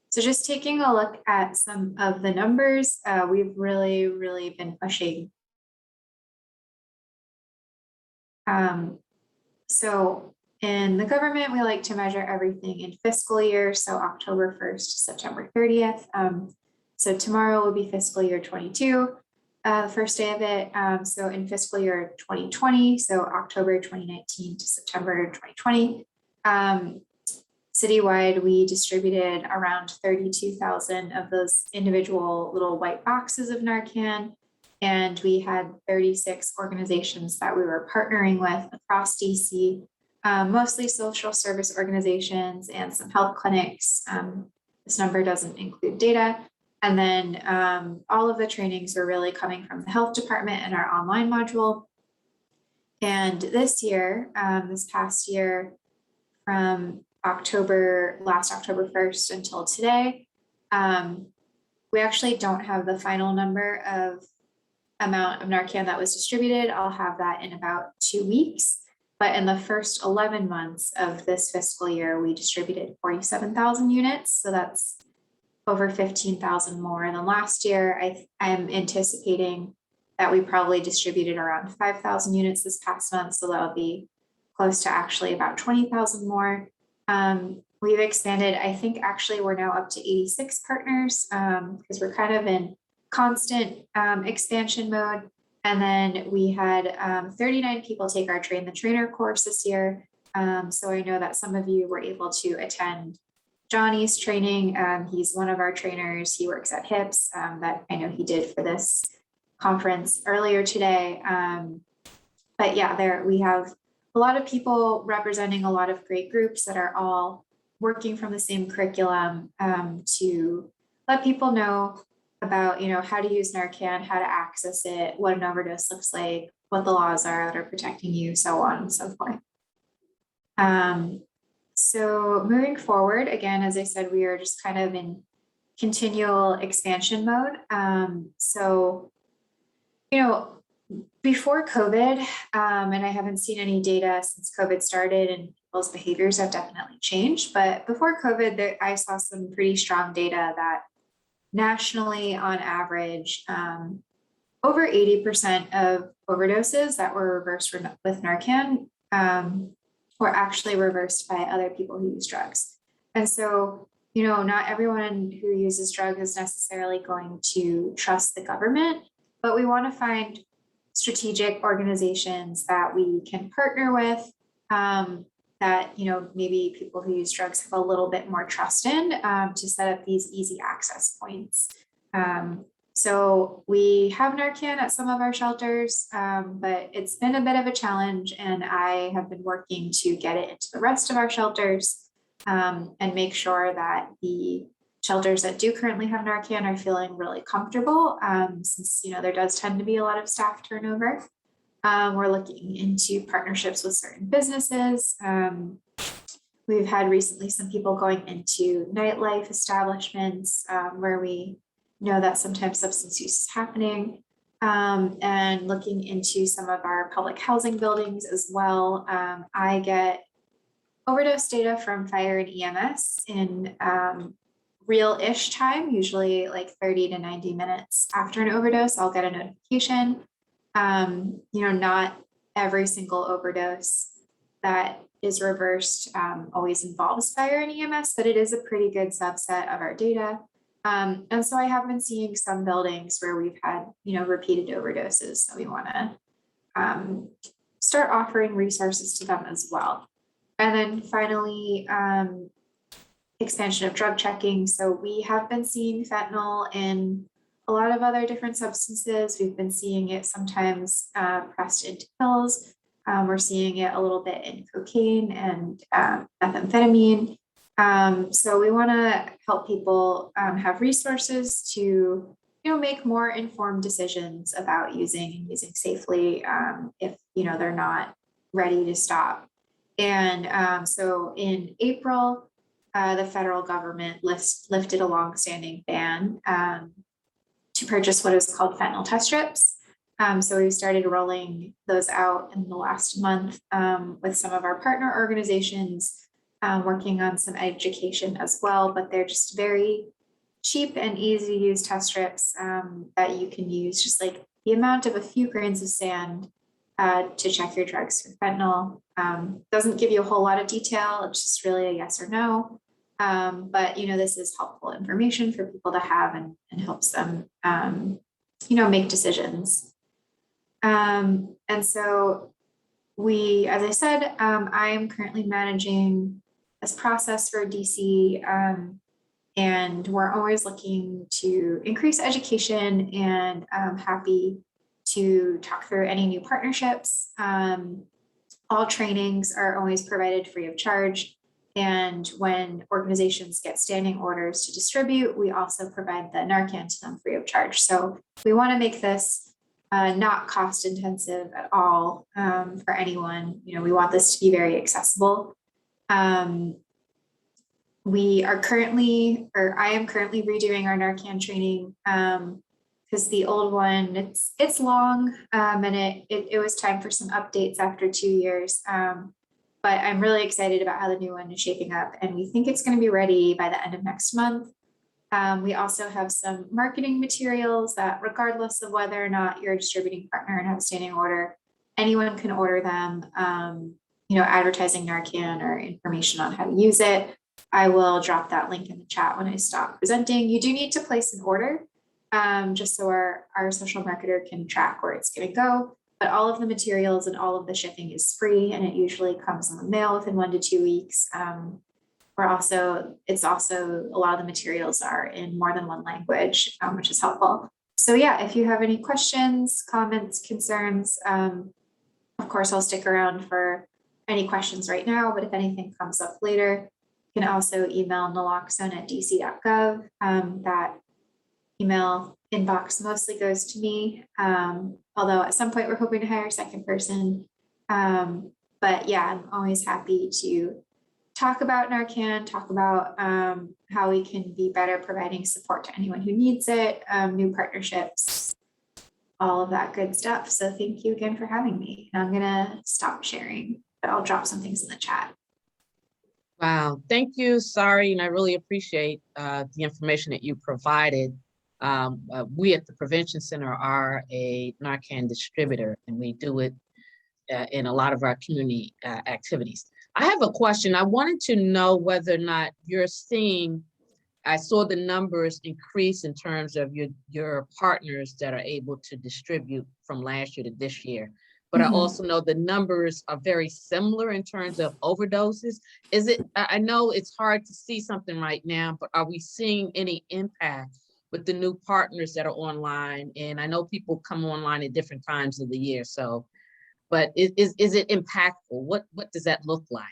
So just taking a look at some of the numbers, we've really been pushing. So in the government, we like to measure everything in fiscal year. So October 1st to September 30th. So tomorrow will be fiscal year 22, the first day of it. So in fiscal year 2020, so October 2019 to September 2020, citywide, we distributed around 32,000 of those individual little white boxes of Narcan. And we had 36 organizations that we were partnering with across DC, mostly social service organizations and some health clinics. This number doesn't include data. And then all of the trainings are really coming from the health department and our online module. And this year, this past year, from last October 1st until today, we actually don't have the final number of amount of Narcan that was distributed. I'll have that in about 2 weeks. But in the first 11 months of this fiscal year, we distributed 47,000 units. So that's over 15,000 more than last year. I'm anticipating that we probably distributed around 5,000 units this past month. So that'll be close to actually about 20,000 more. We've expanded. I think actually we're now up to 86 partners because we're kind of in constant expansion mode. And then we had 39 people take our Train the Trainer course this year. So I know that some of you were able to attend Johnny's training. He's one of our trainers. He works at HIPS that I know he did for this conference earlier today. But yeah, there we have a lot of people representing a lot of great groups that are all working from the same curriculum to let people know about, how to use Narcan, how to access it, what an overdose looks like, what the laws are that are protecting you, so on and so forth. So moving forward, again, as I said, we are just kind of in continual expansion mode. So, before COVID, and I haven't seen any data since COVID started, and people's behaviors have definitely changed, but before COVID, I saw some pretty strong data that nationally, on average, over 80% of overdoses that were reversed with Narcan were actually reversed by other people who use drugs. And so, not everyone who uses drugs is necessarily going to trust the government, but we want to find strategic organizations that we can partner with, that maybe people who use drugs have a little bit more trust in, to set up these easy access points. So we have Narcan at some of our shelters, but it's been a bit of a challenge, and I have been working to get it into the rest of our shelters, and make sure that the shelters that do currently have Narcan are feeling really comfortable, since there does tend to be a lot of staff turnover. We're looking into partnerships with certain businesses. We've had recently some people going into nightlife establishments where we know that sometimes substance use is happening, and looking into some of our public housing buildings as well. I get overdose data from fire and EMS in real-ish time, usually like 30 to 90 minutes after an overdose, I'll get a notification. Not every single overdose that is reversed always involves fire and EMS, but it is a pretty good subset of our data. And so I have been seeing some buildings where we've had, repeated overdoses. So we want to start offering resources to them as well. And then finally, expansion of drug checking. So we have been seeing fentanyl in a lot of other different substances. We've been seeing it sometimes pressed into pills. We're seeing it a little bit in cocaine and methamphetamine. So we want to help people have resources to, make more informed decisions about using safely if, they're not ready to stop. And so in April, the federal government lifted a longstanding ban to purchase what is called fentanyl test strips. So we started rolling those out in the last month with some of our partner organizations, working on some education as well, but they're just very cheap and easy to use test strips that you can use just like the amount of a few grains of sand to check your drugs for fentanyl. Doesn't give you a whole lot of detail. It's just really a yes or no. But, this is helpful information for people to have and helps them, make decisions. And so as I said, I am currently managing this process for DC, and we're always looking to increase education and happy to talk through any new partnerships. All trainings are always provided free of charge. And when organizations get standing orders to distribute, we also provide the Narcan to them free of charge. So we want to make this not cost intensive at all for anyone. We want this to be very accessible. I am currently redoing our Narcan training because the old one, it's long and it was time for some updates after 2 years. But I'm really excited about how the new one is shaping up, and we think it's going to be ready by the end of next month. We also have some marketing materials that, regardless of whether or not you're a distributing partner and have a standing order, anyone can order them, advertising Narcan or information on how to use it. I will drop that link in the chat when I stop presenting. You do need to place an order just so our social marketer can track where it's going to go. But all of the materials and all of the shipping is free, and it usually comes in the mail within 1 to 2 weeks. It's also a lot of the materials are in more than one language, which is helpful. So yeah, if you have any questions, comments, concerns, of course, I'll stick around for any questions right now, but if anything comes up later, you can also email naloxone@dc.gov. That email inbox mostly goes to me. Although at some point we're hoping to hire a second person. But yeah, I'm always happy to talk about Narcan, talk about how we can be better providing support to anyone who needs it, new partnerships, all of that good stuff. So thank you again for having me. And I'm gonna stop sharing, but I'll drop some things in the chat. Wow, thank you, Sari, and I really appreciate the information that you provided. We at the Prevention Center are a Narcan distributor, and we do it in a lot of our community activities. I have a question. I wanted to know whether or not you're seeing, I saw the numbers increase in terms of your partners that are able to distribute from last year to this year. But I also know the numbers are very similar in terms of overdoses. I know it's hard to see something right now, but are we seeing any impact with the new partners that are online? And I know people come online at different times of the year. So, but is it impactful? What does that look like?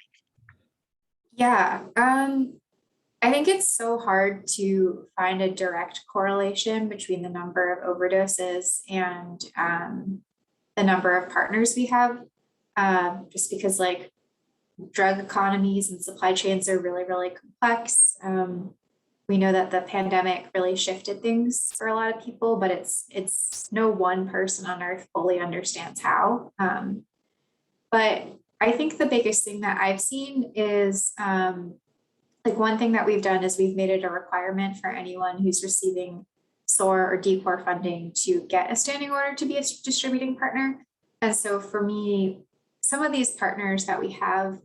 Yeah, I think it's so hard to find a direct correlation between the number of overdoses and the number of partners we have, just because like drug economies and supply chains are really, really complex. We know that the pandemic really shifted things for a lot of people, but it's no one person on earth fully understands how. But I think the biggest thing that I've seen is, like one thing that we've done is we've made it a requirement for anyone who's receiving SOAR or DCOR funding to get a standing order to be a distributing partner. And so for me, some of these partners that we have,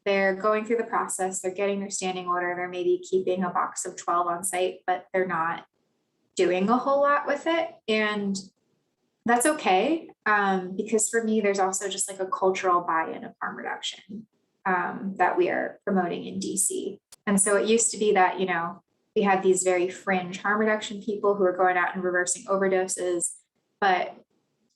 they're going through the process, they're getting their standing order, they're maybe keeping a box of 12 on site, but they're not doing a whole lot with it. And that's okay, because for me, there's also just like a cultural buy-in of harm reduction that we are promoting in DC. And so it used to be that, you know, we had these very fringe harm reduction people who are going out and reversing overdoses, but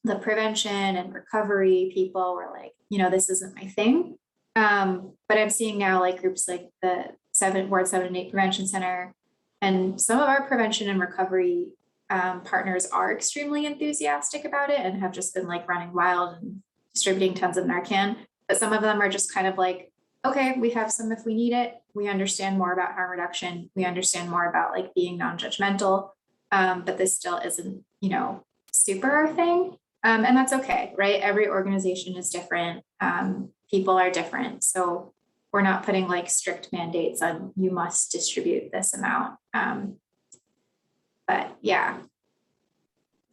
the prevention and recovery people were like, you know, this isn't my thing. But I'm seeing now like groups like the Wards7&8 Prevention Center, and some of our prevention and recovery partners are extremely enthusiastic about it and have just been like running wild and distributing tons of Narcan. But some of them are just kind of like, okay, we have some if we need it. We understand more about harm reduction. We understand more about like being non-judgmental. But this still isn't, you know, super our thing. And that's okay, right? Every organization is different. People are different. So we're not putting like strict mandates on you must distribute this amount. But yeah,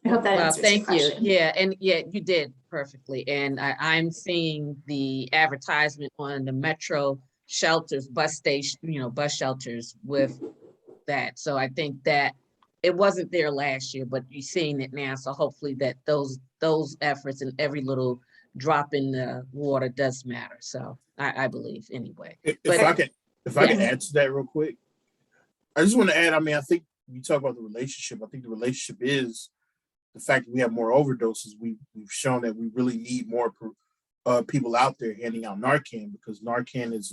I hope that Well, answers your thank you. question. Yeah, and yeah, you did perfectly. And I'm seeing the advertisement on the Metro shelters, bus station, you know, bus shelters with that. So I think that it wasn't there last year, but you're seeing it now. So hopefully that those efforts and every little drop in the water does matter. So I believe anyway. If I can add to that real quick, I just want to add, I mean, I think you talk about the relationship. I think the relationship is the fact that we have more overdoses. We've shown that we really need more people out there handing out Narcan, because Narcan is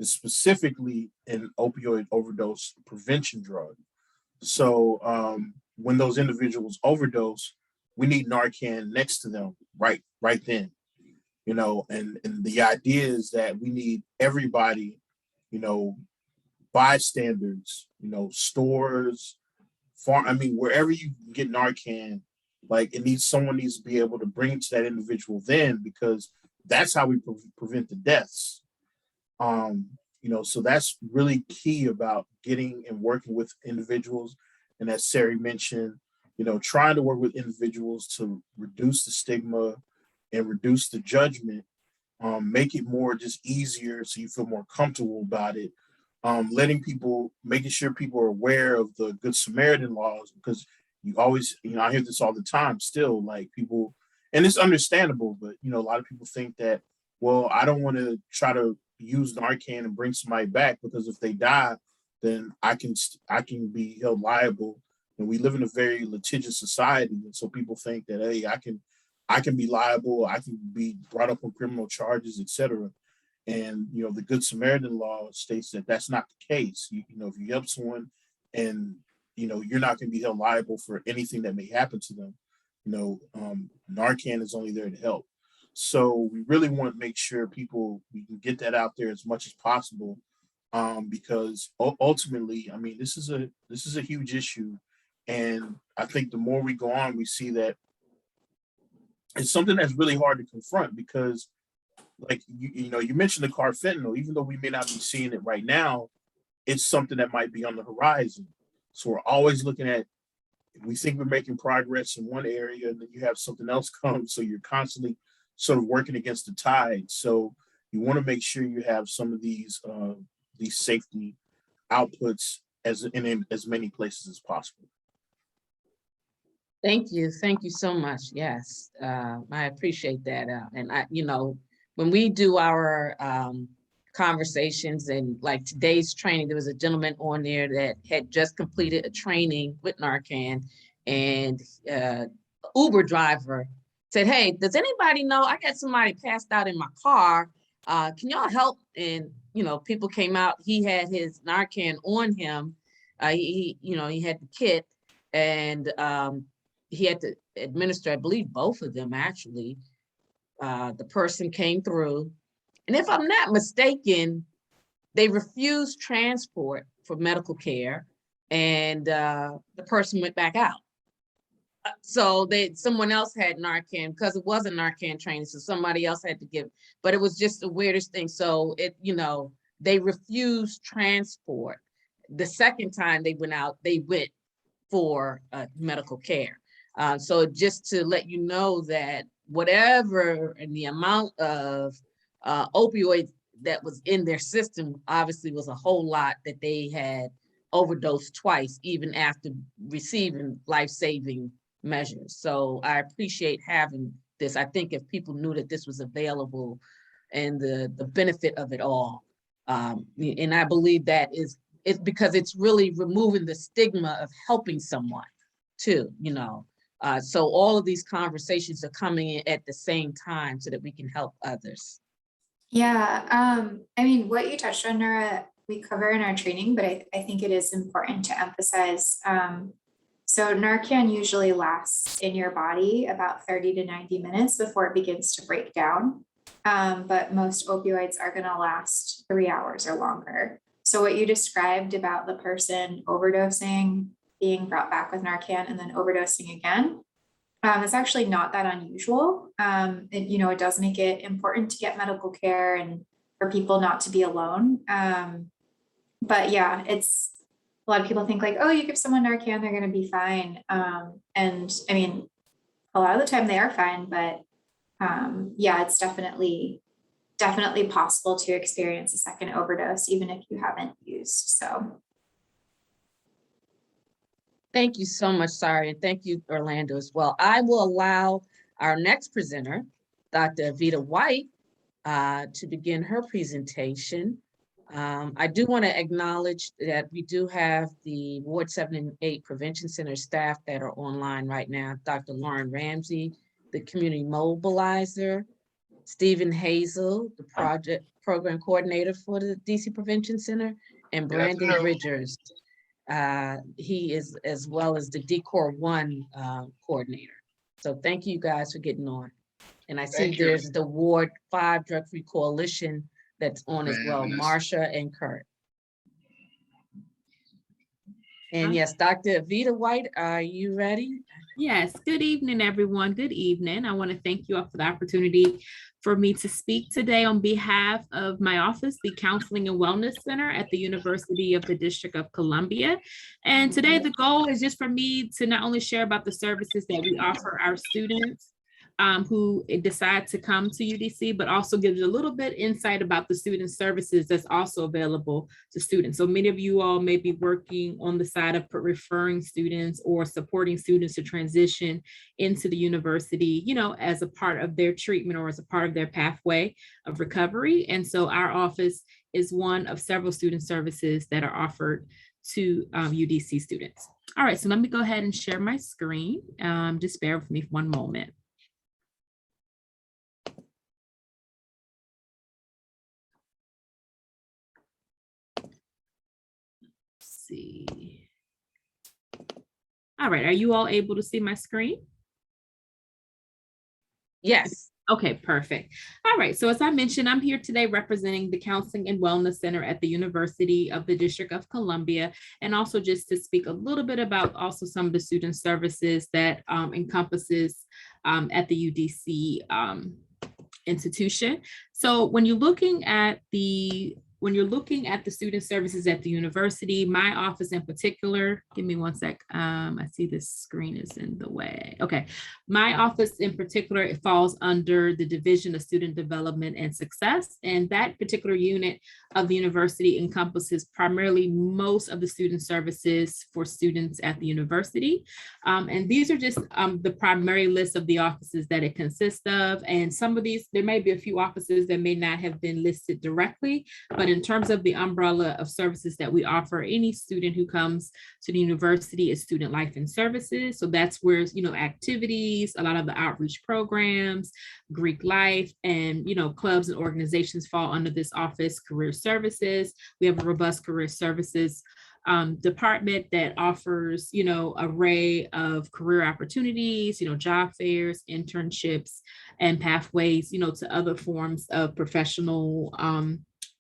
specifically an opioid overdose prevention drug. So when those individuals overdose, we need Narcan next to them right then, you know, and the idea is that we need everybody, you know, bystanders, you know, stores, wherever you get Narcan, like someone needs to be able to bring it to that individual then, because that's how we prevent the deaths. You know, so that's really key about getting and working with individuals. And as Sari mentioned, you know, trying to work with individuals to reduce the stigma and reduce the judgment, make it more just easier so you feel more comfortable about it. Making sure people are aware of the Good Samaritan laws, because you always, you know, I hear this all the time still, like people, and it's understandable, but, you know, a lot of people think that, well, I don't want to try to use Narcan and bring somebody back, because if they die, then I can be held liable. And we live in a very litigious society. And so people think that, hey, I can be liable, I can be brought up on criminal charges, etc. And, you know, the Good Samaritan law states that that's not the case. You know, if you help someone and, you know, you're not going to be held liable for anything that may happen to them. You know, Narcan is only there to help. So we really want to make sure we can get that out there as much as possible, because ultimately, I mean, this is a huge issue. And I think the more we go on, we see that it's something that's really hard to confront, because like, you know, you mentioned the carfentanil, even though we may not be seeing it right now, it's something that might be on the horizon. So we're always looking at, we think we're making progress in one area, and then you have something else come. So you're constantly sort of working against the tide. So you want to make sure you have some of these safety outputs in as many places as possible. Thank you so much. Yes, I appreciate that. And I, you know, when we do our conversations, and like today's training, there was a gentleman on there that had just completed a training with Narcan, and Uber driver said, "Hey, does anybody know? I got somebody passed out in my car. Can y'all help?" And, you know, people came out. He had his Narcan on him. He had the kit, and he had to administer, I believe, both of them actually. The person came through, and if I'm not mistaken, they refused transport for medical care, and the person went back out. So someone else had Narcan because it wasn't Narcan training, so somebody else had to give, but it was just the weirdest thing. So they refused transport. The second time they went out, they went for medical care. So just to let you know that whatever and the amount of opioids that was in their system obviously was a whole lot that they had overdosed twice, even after receiving life-saving measures. So I appreciate having this. I think if people knew that this was available and the benefit of it all, and I believe that it's because it's really removing the stigma of helping someone too, so all of these conversations are coming in at the same time so that we can help others. Yeah, I mean, what you touched on, Nora, we cover in our training, but I think it is important to emphasize. So Narcan usually lasts in your body about 30 to 90 minutes before it begins to break down. But most opioids are going to last 3 hours or longer. So what you described about the person overdosing, being brought back with Narcan and then overdosing again, it's actually not that unusual. It does make it important to get medical care and for people not to be alone. But yeah, it's a lot of people think like, oh, you give someone Narcan, they're going to be fine. And I mean, a lot of the time they are fine, but yeah, it's definitely possible to experience a second overdose, even if you haven't used. So. Thank you so much, Sari, and thank you, Orlando, as well. I will allow our next presenter, Dr. Avita White, to begin her presentation. I do want to acknowledge that we do have the Wards7&8 Prevention Center staff that are online right now. Dr. Lauren Ramsey, the community mobilizer, Stephen Hazel, the program coordinator for the DC Prevention Center, and Brandon Bridgers. He is, as well as the DCOR 1 coordinator. So thank you guys for getting on. And I see there's the Ward 5 Drug Free Coalition that's on as well, Marsha and Kurt. And yes, Dr. Avita White, are you ready? Yes, good evening, everyone. Good evening. I want to thank you all for the opportunity for me to speak today on behalf of my office, the Counseling and Wellness Center at the University of the District of Columbia. And today the goal is just for me to not only share about the services that we offer our students who decide to come to UDC, but also gives you a little bit insight about the student services that's also available to students. So many of you all may be working on the side of referring students or supporting students to transition into the university, as a part of their treatment or as a part of their pathway of recovery. And so our office is one of several student services that are offered to UDC students. All right, so let me go ahead and share my screen. Just bear with me for one moment. See. All right, are you all able to see my screen? Yes. Okay, perfect. All right, so as I mentioned, I'm here today representing the Counseling and Wellness Center at the University of the District of Columbia, and also just to speak a little bit about also some of the student services that encompasses at the UDC institution. So when you're looking at the student services at the university, my office in particular, give me one sec. I see this screen is in the way. Okay. My office in particular, it falls under the Division of Student Development and Success. And that particular unit of the university encompasses primarily most of the student services for students at the university. And these are just the primary list of the offices that it consists of. And some of these, there may be a few offices that may not have been listed directly, but in terms of the umbrella of services that we offer, any student who comes to the university is student life and services. So that's where, activities, a lot of the outreach programs, Greek life, and, clubs and organizations fall under this office. Career services, we have a robust career services department that offers, array of career opportunities, job fairs, internships, and pathways, to other forms of professional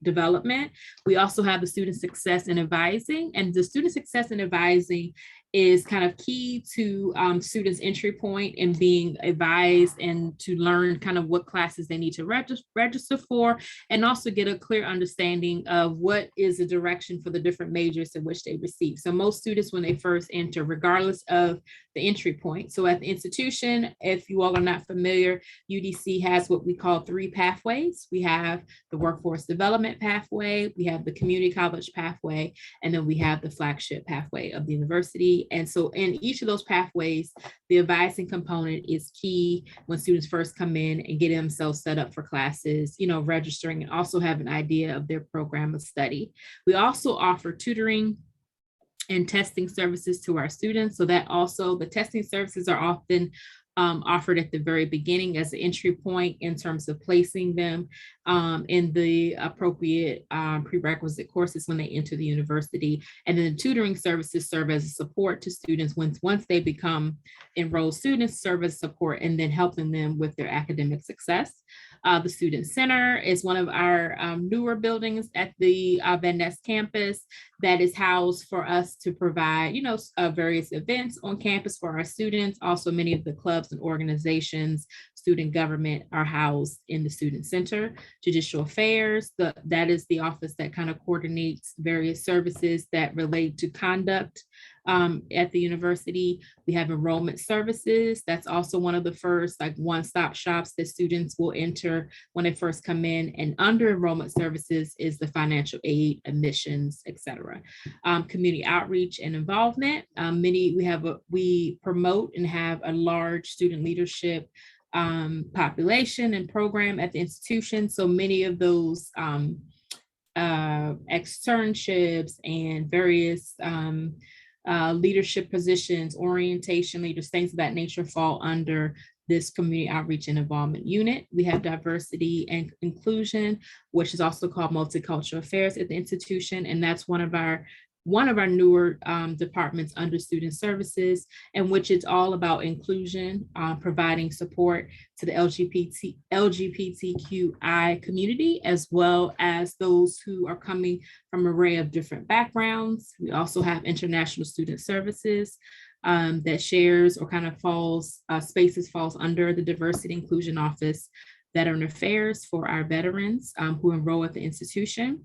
development. We also have the student success and advising, and the student success and advising is kind of key to students' entry point and being advised and to learn kind of what classes they need to register for, and also get a clear understanding of what is the direction for the different majors in which they receive. So most students, when they first enter, regardless of the entry point. So at the institution, if you all are not familiar, UDC has what we call 3 pathways. We have the workforce development pathway, we have the community college pathway, and then we have the flagship pathway of the university. And so in each of those pathways, the advising component is key when students first come in and get themselves set up for classes, registering, and also have an idea of their program of study. We also offer tutoring and testing services to our students. So that also, the testing services are often offered at the very beginning as an entry point in terms of placing them in the appropriate prerequisite courses when they enter the university. And then the tutoring services serve as a support to students once they become enrolled students, serve as support and then helping them with their academic success. The Student Center is one of our newer buildings at the Van Ness campus that is housed for us to provide, various events on campus for our students. Also, many of the clubs and organizations, student government are housed in the Student Center. Judicial Affairs, that is the office that kind of coordinates various services that relate to conduct at the university. We have enrollment services. That's also one of the first one-stop shops that students will enter when they first come in. And under enrollment services is the financial aid, admissions, etc. Community outreach and involvement. We promote and have a large student leadership population and program at the institution. So many of those externships and various leadership positions, orientation leaders, things of that nature fall under this community outreach and involvement unit. We have diversity and inclusion, which is also called multicultural affairs at the institution. And that's one of our newer departments under student services, and which is all about inclusion, providing support to the LGBTQI community, as well as those who are coming from an array of different backgrounds. We also have international student services that shares or kind of falls under the diversity inclusion office, veteran affairs for our veterans who enroll at the institution.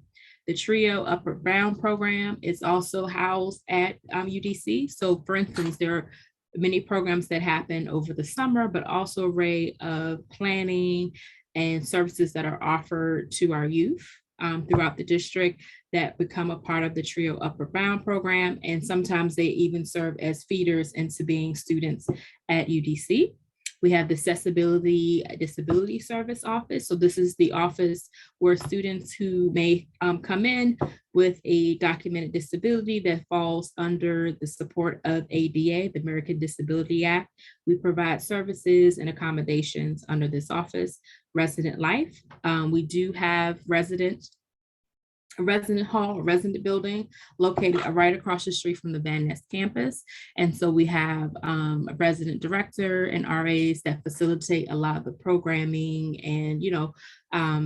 The TRIO Upper Bound program is also housed at UDC. So for instance, there are many programs that happen over the summer, but also an array of planning and services that are offered to our youth throughout the district that become a part of the TRIO Upper Bound program. And sometimes they even serve as feeders into being students at UDC. We have the Accessibility Disability Service Office. So this is the office where students who may come in with a documented disability that falls under the support of ADA, the American Disability Act. We provide services and accommodations under this office. Resident Life. We do have a resident hall, a resident building located right across the street from the Van Ness campus. And so we have a resident director and RAs that facilitate a lot of the programming and,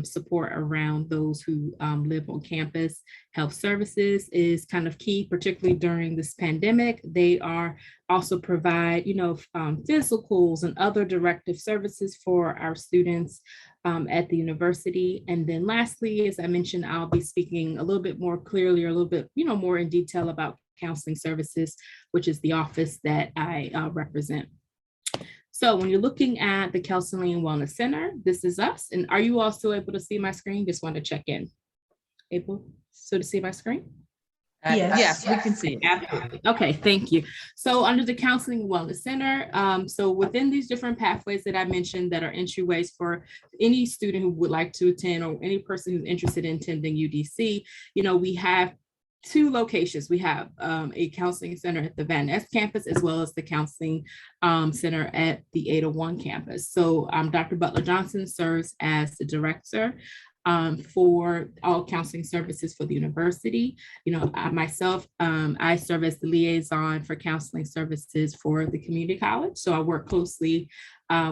support around those who live on campus. Health services is kind of key, particularly during this pandemic. They are also provide, physicals and other directive services for our students at the university. And then lastly, as I mentioned, I'll be speaking a little bit more clearly or a little bit, more in detail about counseling services, which is the office that I represent. So when you're looking at the Counseling and Wellness Center, this is us. And are you all still able to see my screen? Just want to check in. Able to see my screen? Yes, we can see it. Absolutely. Okay, thank you. So under the Counseling and Wellness Center, so within these different pathways that I mentioned that are entryways for any student who would like to attend or any person who's interested in attending UDC, we have two locations. We have a counseling center at the Van Ness campus, as well as the counseling center at the 801 campus. So Dr. Butler Johnson serves as the director for all counseling services for the university. Myself, I serve as the liaison for counseling services for the community college. So I work closely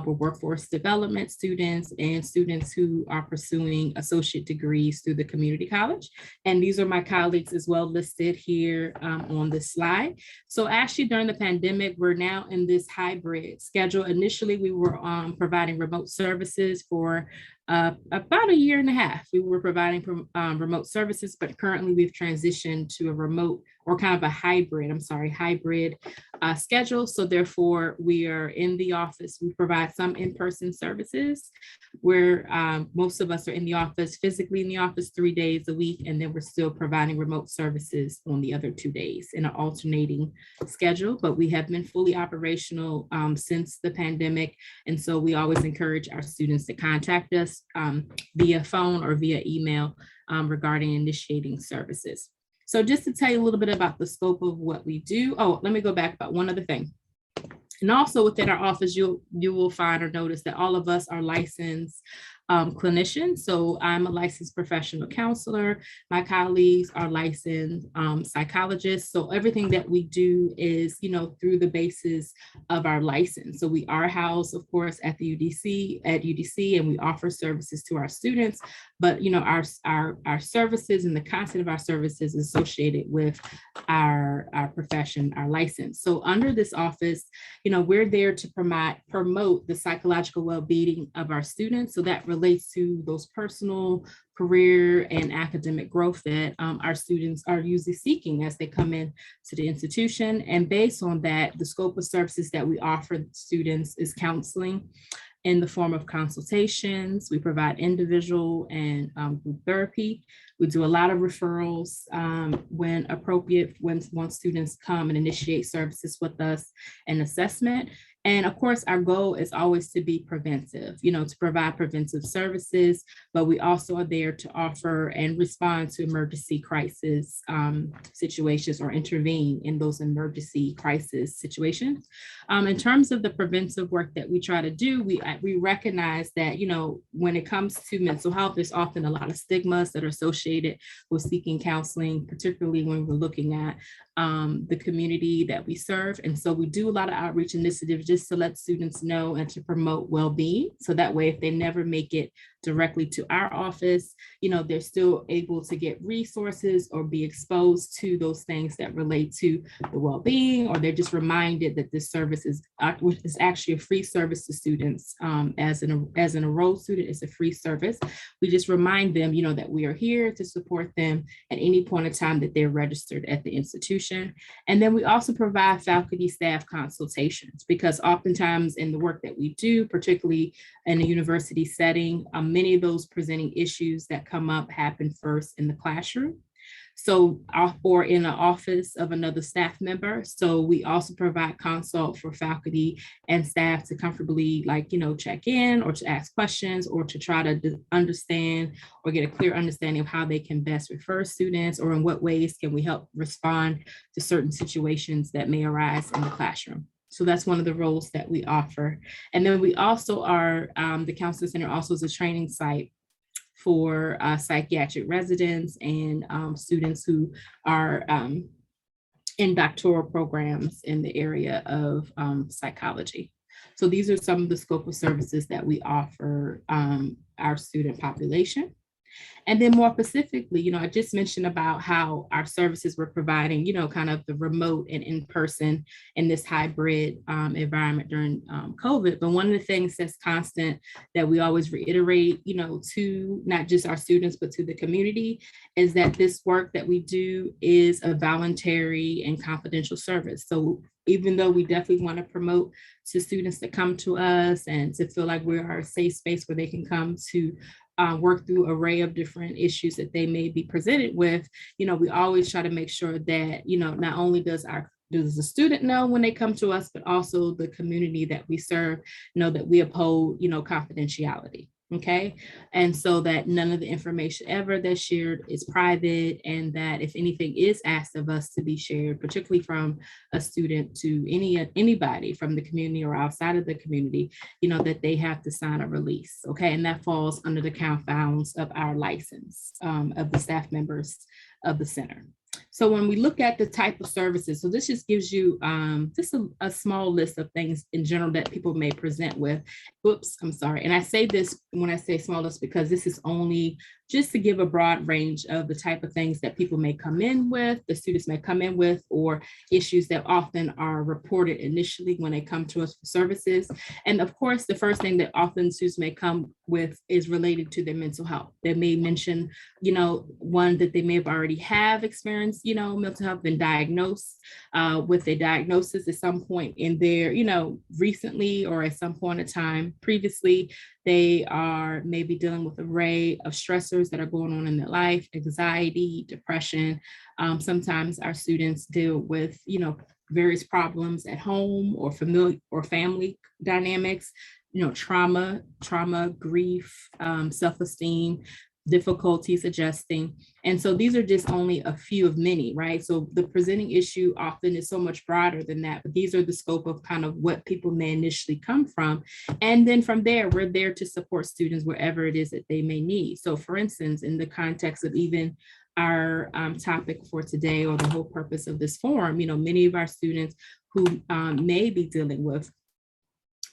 with workforce development students and students who are pursuing associate degrees through the community college. And these are my colleagues as well listed here on this slide. So actually during the pandemic, we're now in this hybrid schedule. Initially, we were providing remote services for about a year and a half. We were providing remote services, but currently we've transitioned to a remote or kind of a hybrid schedule. So therefore we are in the office. We provide some in-person services where most of us are in the office, physically in the office 3 days a week. And then we're still providing remote services on the other 2 days in an alternating schedule. But we have been fully operational since the pandemic. And so we always encourage our students to contact us via phone or via email regarding initiating services. So just to tell you a little bit about the scope of what we do. Oh, let me go back about one other thing. And also within our office, you will find or notice that all of us are licensed clinicians. So I'm a licensed professional counselor. My colleagues are licensed psychologists. So everything that we do is, through the basis of our license. So we are housed, of course, at the UDC, and we offer services to our students. But, our services and the content of our services is associated with our profession, our license. So under this office, we're there to promote the psychological well-being of our students. So that relates to those personal, career, and academic growth that our students are usually seeking as they come in to the institution. And based on that, the scope of services that we offer students is counseling in the form of consultations. We provide individual and group therapy. We do a lot of referrals when appropriate, when students come and initiate services with us, and assessment. And of course, our goal is always to be preventive, to provide preventive services, but we also are there to offer and respond to emergency crisis situations or intervene in those emergency crisis situations. In terms of the preventive work that we try to do, we recognize that, when it comes to mental health, there's often a lot of stigmas that are associated with seeking counseling, particularly when we're looking at the community that we serve. And so we do a lot of outreach initiatives just to let students know and to promote well-being. So that way, if they never make it directly to our office, they're still able to get resources or be exposed to those things that relate to the well-being, or they're just reminded that this service is actually a free service to students. As an enrolled student, it's a free service. We just remind them, that we are here to support them at any point in time that they're registered at the institution. And then we also provide faculty staff consultations, because oftentimes in the work that we do, particularly in a university setting, many of those presenting issues that come up happen first in the classroom. So, or in an office of another staff member. So we also provide consult for faculty and staff to comfortably, check in or to ask questions or to try to understand or get a clear understanding of how they can best refer students, or in what ways can we help respond to certain situations that may arise in the classroom. So that's one of the roles that we offer. And then we also are, the Counseling Center also is a training site for psychiatric residents and students who are in doctoral programs in the area of psychology. So these are some of the scope of services that we offer our student population. And then more specifically, I just mentioned about how our services were providing, kind of the remote and in-person in this hybrid environment during COVID. But one of the things that's constant that we always reiterate, to not just our students, but to the community, is that this work that we do is a voluntary and confidential service. So even though we definitely want to promote to students to come to us and to feel like we are a safe space where they can come to work through an array of different issues that they may be presented with, we always try to make sure that, not only does the student know when they come to us, but also the community that we serve know that we uphold, confidentiality. Okay. And so that none of the information ever that's shared is private, and that if anything is asked of us to be shared, particularly from a student to anybody from the community or outside of the community, that they have to sign a release. Okay. And that falls under the confines of our license of the staff members of the center. So when we look at the type of services, so this just gives you just a small list of things in general that people may present with. Oops, I'm sorry. And I say this when I say small list because this is only just to give a broad range of the type of things that people may come in with, the students may come in with, or issues that often are reported initially when they come to us for services. And of course, the first thing that often students may come with is related to their mental health. They may mention, one that they may have already have experienced, mental health, been diagnosed with a diagnosis at some point in their, recently or at some point in time previously. They are maybe dealing with an array of stressors that are going on in their life, anxiety, depression. Sometimes our students deal with, various problems at home or family dynamics, trauma, grief, self-esteem, difficulties adjusting. And so these are just only a few of many, right? So the presenting issue often is so much broader than that, but these are the scope of kind of what people may initially come from. And then from there, we're there to support students wherever it is that they may need. So for instance, in the context of even our topic for today, or the whole purpose of this forum, many of our students who may be dealing with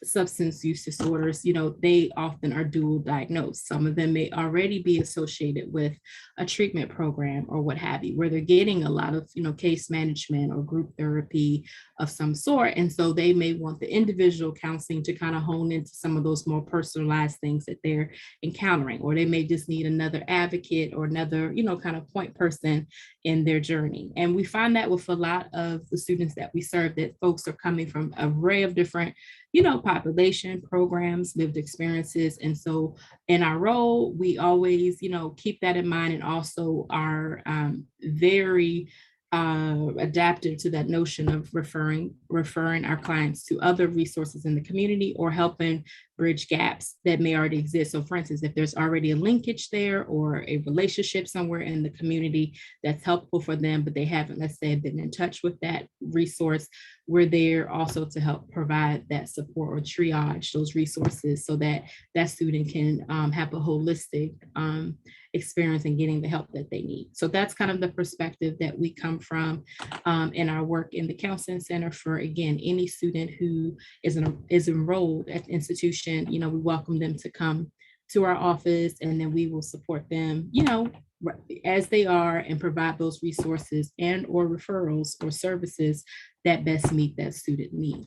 substance use disorders, they often are dual diagnosed. Some of them may already be associated with a treatment program or what have you, where they're getting a lot of, case management or group therapy of some sort. And so they may want the individual counseling to kind of hone into some of those more personalized things that they're encountering, or they may just need another advocate or another, kind of point person in their journey. And we find that with a lot of the students that we serve, that folks are coming from an array of different population, programs, lived experiences. And so in our role, we always, keep that in mind, and also are very adaptive to that notion of referring our clients to other resources in the community, or helping bridge gaps that may already exist. So for instance, if there's already a linkage there or a relationship somewhere in the community that's helpful for them, but they haven't, let's say, been in touch with that resource, we're there also to help provide that support or triage those resources so that that student can have a holistic experience in getting the help that they need. So that's kind of the perspective that we come from in our work in the Counseling Center for, again, any student who is enrolled at the institution. We welcome them to come to our office, and then we will support them, as they are, and provide those resources and or referrals or services that best meet that student need.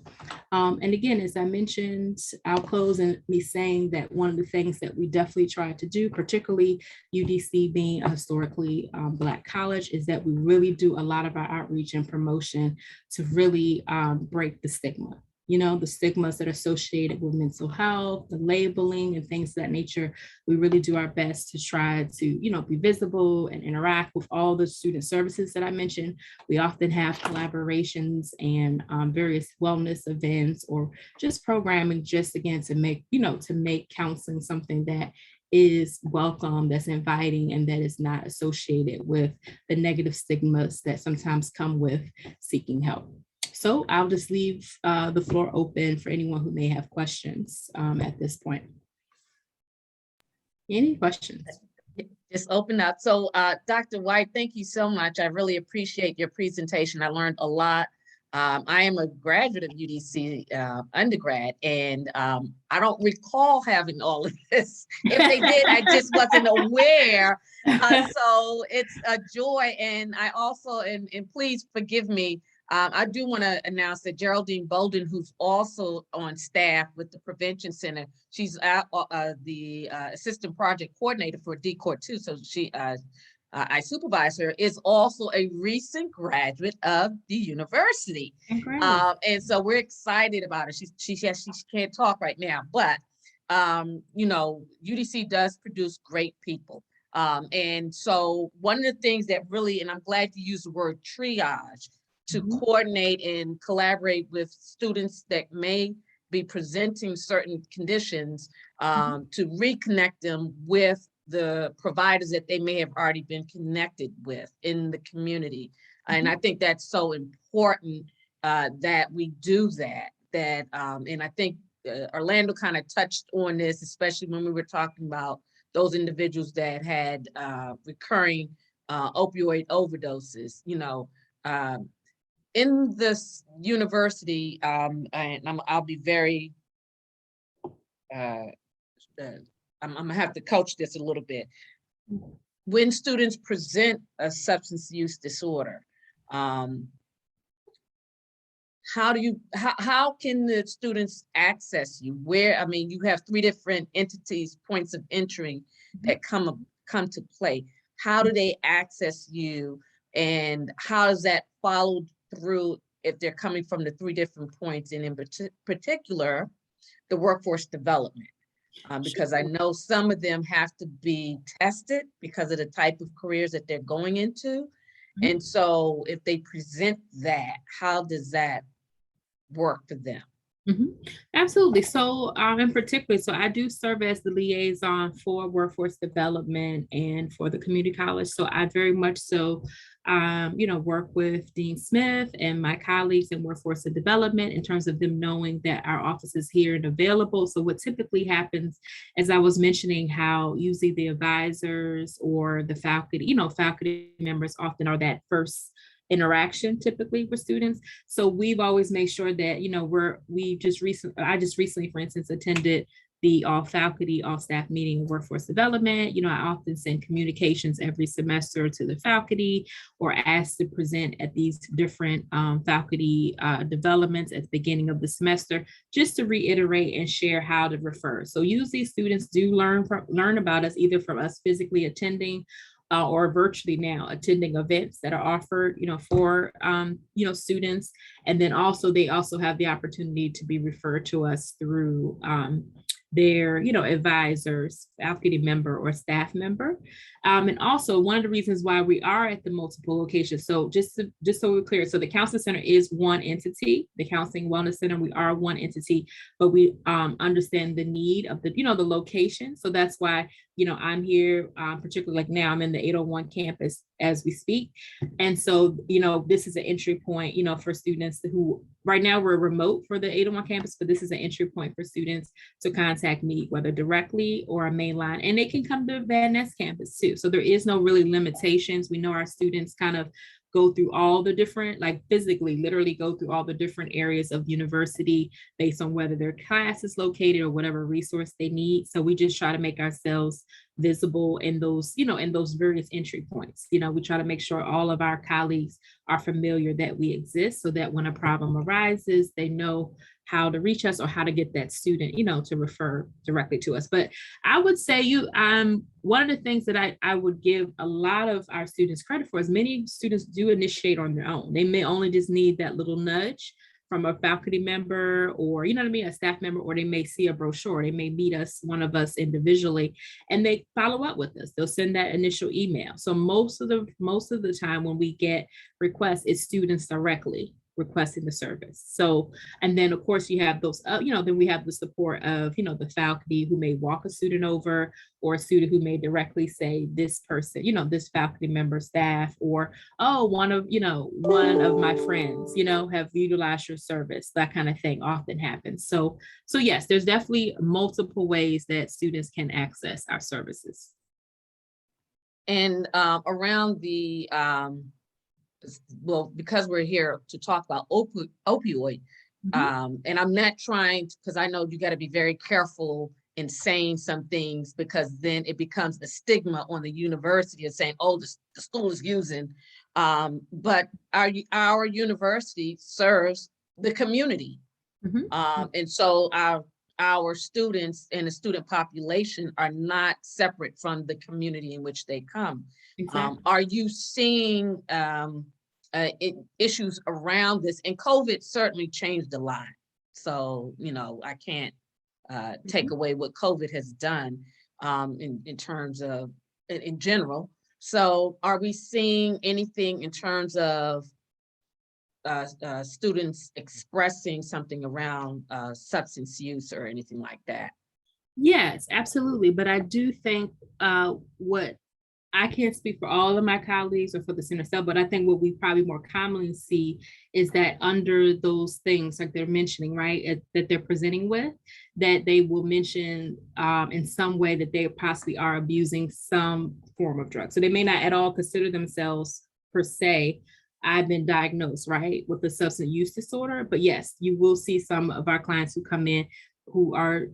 And again, as I mentioned, I'll close in me saying that one of the things that we definitely try to do, particularly UDC being a historically Black college, is that we really do a lot of our outreach and promotion to really break the stigma. The stigmas that are associated with mental health, the labeling and things of that nature. We really do our best to try to, be visible and interact with all the student services that I mentioned. We often have collaborations and various wellness events or just programming, just again, to make counseling something that is welcome, that's inviting, and that is not associated with the negative stigmas that sometimes come with seeking help. So I'll just leave the floor open for anyone who may have questions at this point. Any questions? Just open up. So Dr. White, thank you so much. I really appreciate your presentation. I learned a lot. I am a graduate of UDC undergrad, and I don't recall having all of this. If they did, I just wasn't aware. So it's a joy. And I also, and please forgive me, I do want to announce that Geraldine Bolden, who's also on staff with the Prevention Center, she's the assistant project coordinator for DCOR 2. So I supervise her, is also a recent graduate of the university. And so we're excited about her. She can't talk right now, but UDC does produce great people. And so one of the things that really, and I'm glad you used the word triage, to coordinate and collaborate with students that may be presenting certain conditions, to reconnect them with the providers that they may have already been connected with in the community. And I think that's so important that we do that. And I think Orlando kind of touched on this, especially when we were talking about those individuals that had recurring opioid overdoses, in this university, and I'll be very, I'm gonna have to coach this a little bit. When students present a substance use disorder, how can the students access you? You have 3 different entities, points of entry that come to play. How do they access you, and how is that followed through if they're coming from the 3 different points, and in particular, the workforce development? Because I know some of them have to be tested because of the type of careers that they're going into. And so if they present that, how does that work for them? Absolutely. So in particular, so I do serve as the liaison for workforce development and for the community college. So I very much so, work with Dean Smith and my colleagues in workforce development in terms of them knowing that our office is here and available. So what typically happens, as I was mentioning, how usually the advisors or the faculty, faculty members often are that first interaction typically with students. So we've always made sure that, I just recently, for instance, attended the all faculty, all staff meeting in workforce development. I often send communications every semester to the faculty or ask to present at these different faculty developments at the beginning of the semester, just to reiterate and share how to refer. So usually students do learn about us either from us physically attending or virtually now attending events that are offered, for, students. And then also, they also have the opportunity to be referred to us through their, advisors, faculty member or staff member. And also one of the reasons why we are at the multiple locations. So just so we're clear, so the Counseling Center is one entity, the Counseling Wellness Center, we are one entity, but we understand the need of the, the location. So that's why, I'm here, particularly like now I'm in the 801 campus as we speak. And so, this is an entry point, for students who right now we're remote for the 801 campus, but this is an entry point for students to contact me, whether directly or a mainline, and they can come to Van Ness campus too. So there is no really limitations. We know our students kind of go through all the different, like physically, literally go through all the different areas of university based on whether their class is located or whatever resource they need. So we just try to make ourselves visible in those, in those various entry points. We try to make sure all of our colleagues are familiar that we exist so that when a problem arises, they know how to reach us or how to get that student, to refer directly to us. But I would say one of the things that I would give a lot of our students credit for is many students do initiate on their own. They may only just need that little nudge from a faculty member or, a staff member, or they may see a brochure. They may meet us, one of us individually, and they follow up with us. They'll send that initial email. So most of the time when we get requests, it's students directly requesting the service. So, and then of course you have those, then we have the support of, the faculty who may walk a student over, or a student who may directly say this person, this faculty member, staff, or, oh, one of my friends, have utilized your service. That kind of thing often happens. So yes, there's definitely multiple ways that students can access our services. And around the, because we're here to talk about opioid, and I'm not trying to, because I know you got to be very careful in saying some things, because then it becomes a stigma on the university of saying, oh, the school is using, but our university serves the community. And so our students and the student population are not separate from the community in which they come. Exactly. Are you seeing issues around this? And COVID certainly changed a lot. So, I can't take away what COVID has done in terms of, in general. So are we seeing anything in terms of students expressing something around substance use or anything like that? Yes, absolutely. But I do think what I can't speak for all of my colleagues or for the center cell, but I think what we probably more commonly see is that under those things like they're mentioning, right, that they're presenting with, that they will mention in some way that they possibly are abusing some form of drug. So they may not at all consider themselves per se, I've been diagnosed, right, with a substance use disorder. But yes, you will see some of our clients who come in who are,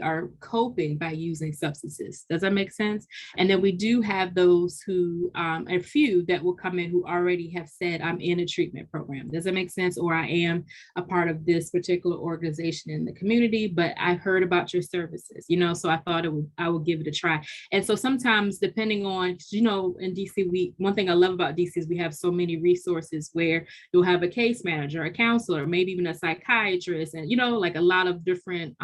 are coping by using substances. Does that make sense? And then we do have those who, a few that will come in who already have said, I'm in a treatment program. Does that make sense? Or I am a part of this particular organization in the community, but I heard about your services, so I thought I would give it a try. And so sometimes depending on, in DC, one thing I love about DC is we have so many resources where you'll have a case manager, a counselor, maybe even a psychiatrist, and, like a lot of different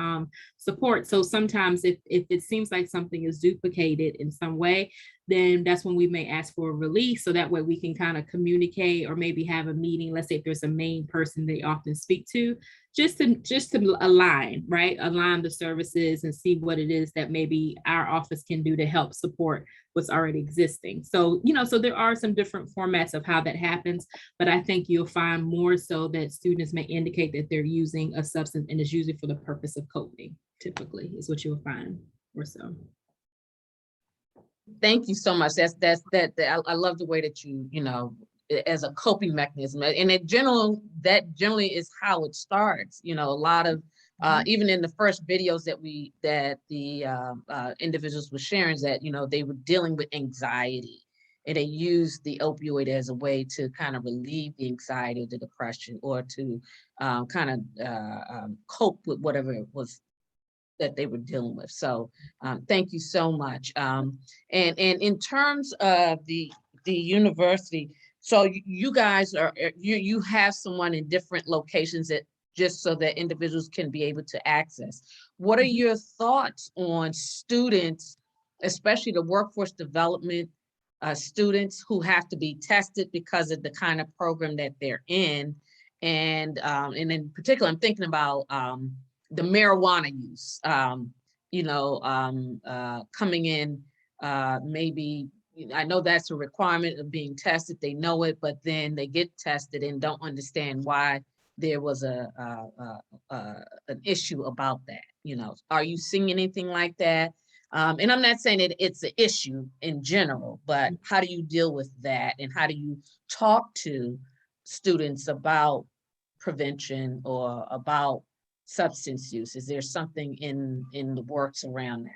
support. So sometimes if it seems like something is duplicated in some way, then that's when we may ask for a release. So that way we can kind of communicate or maybe have a meeting. Let's say if there's a main person they often speak to, just to align, right? Align the services and see what it is that maybe our office can do to help support what's already existing. So, so there are some different formats of how that happens, but I think you'll find more so that students may indicate that they're using a substance and it's usually for the purpose of coping, typically is what you'll find or so. Thank you so much. I love the way that you as a coping mechanism, and that generally is how it starts. A lot of even in the first videos that the individuals were sharing, that they were dealing with anxiety, and they used the opioid as a way to kind of relieve the anxiety, the depression, or to cope with whatever it was that they were dealing with. So thank you so much. And in terms of the university, so you guys you have someone in different locations that just so that individuals can be able to access. What are your thoughts on students, especially the workforce development students who have to be tested because of the kind of program that they're in? And in particular, I'm thinking about the marijuana use, coming in, maybe, I know that's a requirement of being tested, they know it, but then they get tested and don't understand why there was an issue about that. Are you seeing anything like that? And I'm not saying that it's an issue in general, but how do you deal with that? And how do you talk to students about prevention or about substance use? Is there something in the works around that?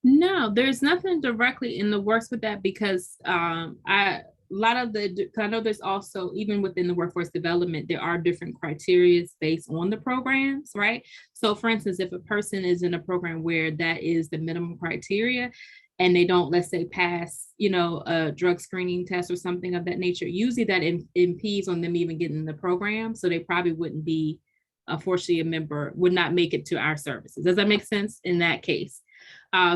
No, there's nothing directly in the works with that, because I know there's also, even within the workforce development, there are different criteria based on the programs, right? So for instance, if a person is in a program where that is the minimum criteria and they don't, let's say, pass, a drug screening test or something of that nature, usually that impedes on them even getting in the program. So they probably wouldn't be, unfortunately, a member, would not make it to our services. Does that make sense in that case?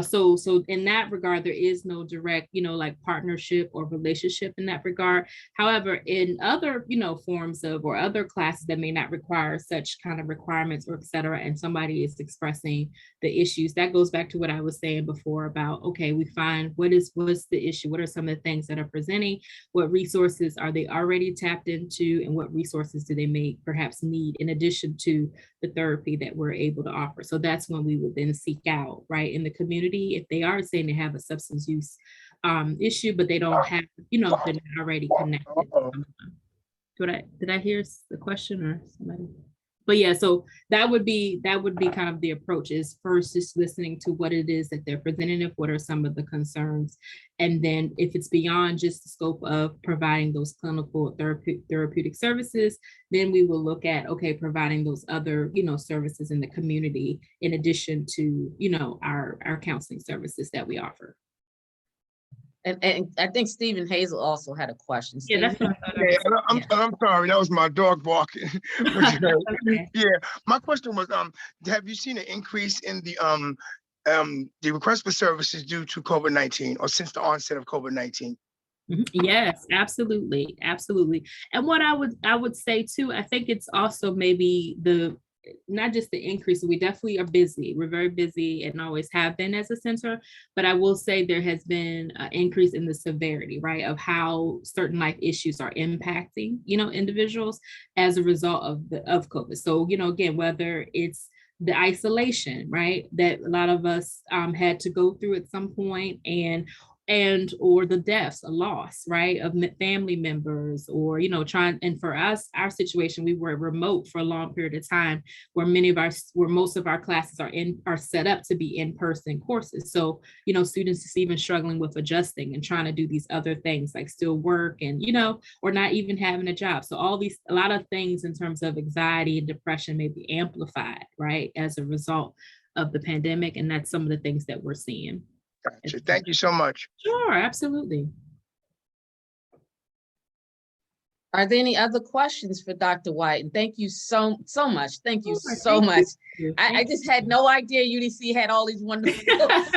So in that regard, there is no direct, like partnership or relationship in that regard. However, in other, forms of, or other classes that may not require such kind of requirements or et cetera, and somebody is expressing the issues, that goes back to what I was saying before about, okay, we find what's the issue? What are some of the things that are presenting? What resources are they already tapped into? And what resources do they may perhaps need in addition to the therapy that we're able to offer? So that's when we would then seek out, right, in the community, if they are saying they have a substance use issue, but they don't have, they're not already connected. Did I hear the question or somebody? But yeah, so that would be kind of the approach, is first just listening to what it is that they're presenting, if what are some of the concerns. And then if it's beyond just the scope of providing those clinical therapeutic services, then we will look at, okay, providing those other, services in the community in addition to, our counseling services that we offer. And I think Stephen Hazel also had a question. Yeah, that's what I thought. I'm sorry, that was my dog barking. Okay. Yeah, my question was, have you seen an increase in the request for services due to COVID-19 or since the onset of COVID-19? Yes, absolutely. And what I would say too, I think it's also maybe not just the increase, we definitely are busy. We're very busy and always have been as a center, but I will say there has been an increase in the severity, right, of how certain life issues are impacting, individuals as a result of COVID. So, again, whether it's the isolation, right, that a lot of us had to go through at some point, and or the deaths, a loss, right, of family members, or and for us, our situation, we were remote for a long period of time, where most of our classes are set up to be in-person courses. So students is even struggling with adjusting and trying to do these other things like still work and or not even having a job. So a lot of things in terms of anxiety and depression may be amplified, right, as a result of the pandemic, and that's some of the things that we're seeing. Gotcha. Thank you so much. Sure, absolutely. Are there any other questions for Dr. White? And thank you so much. Thank you Sure, so thank much. you. I just had no idea UDC had all these wonderful books.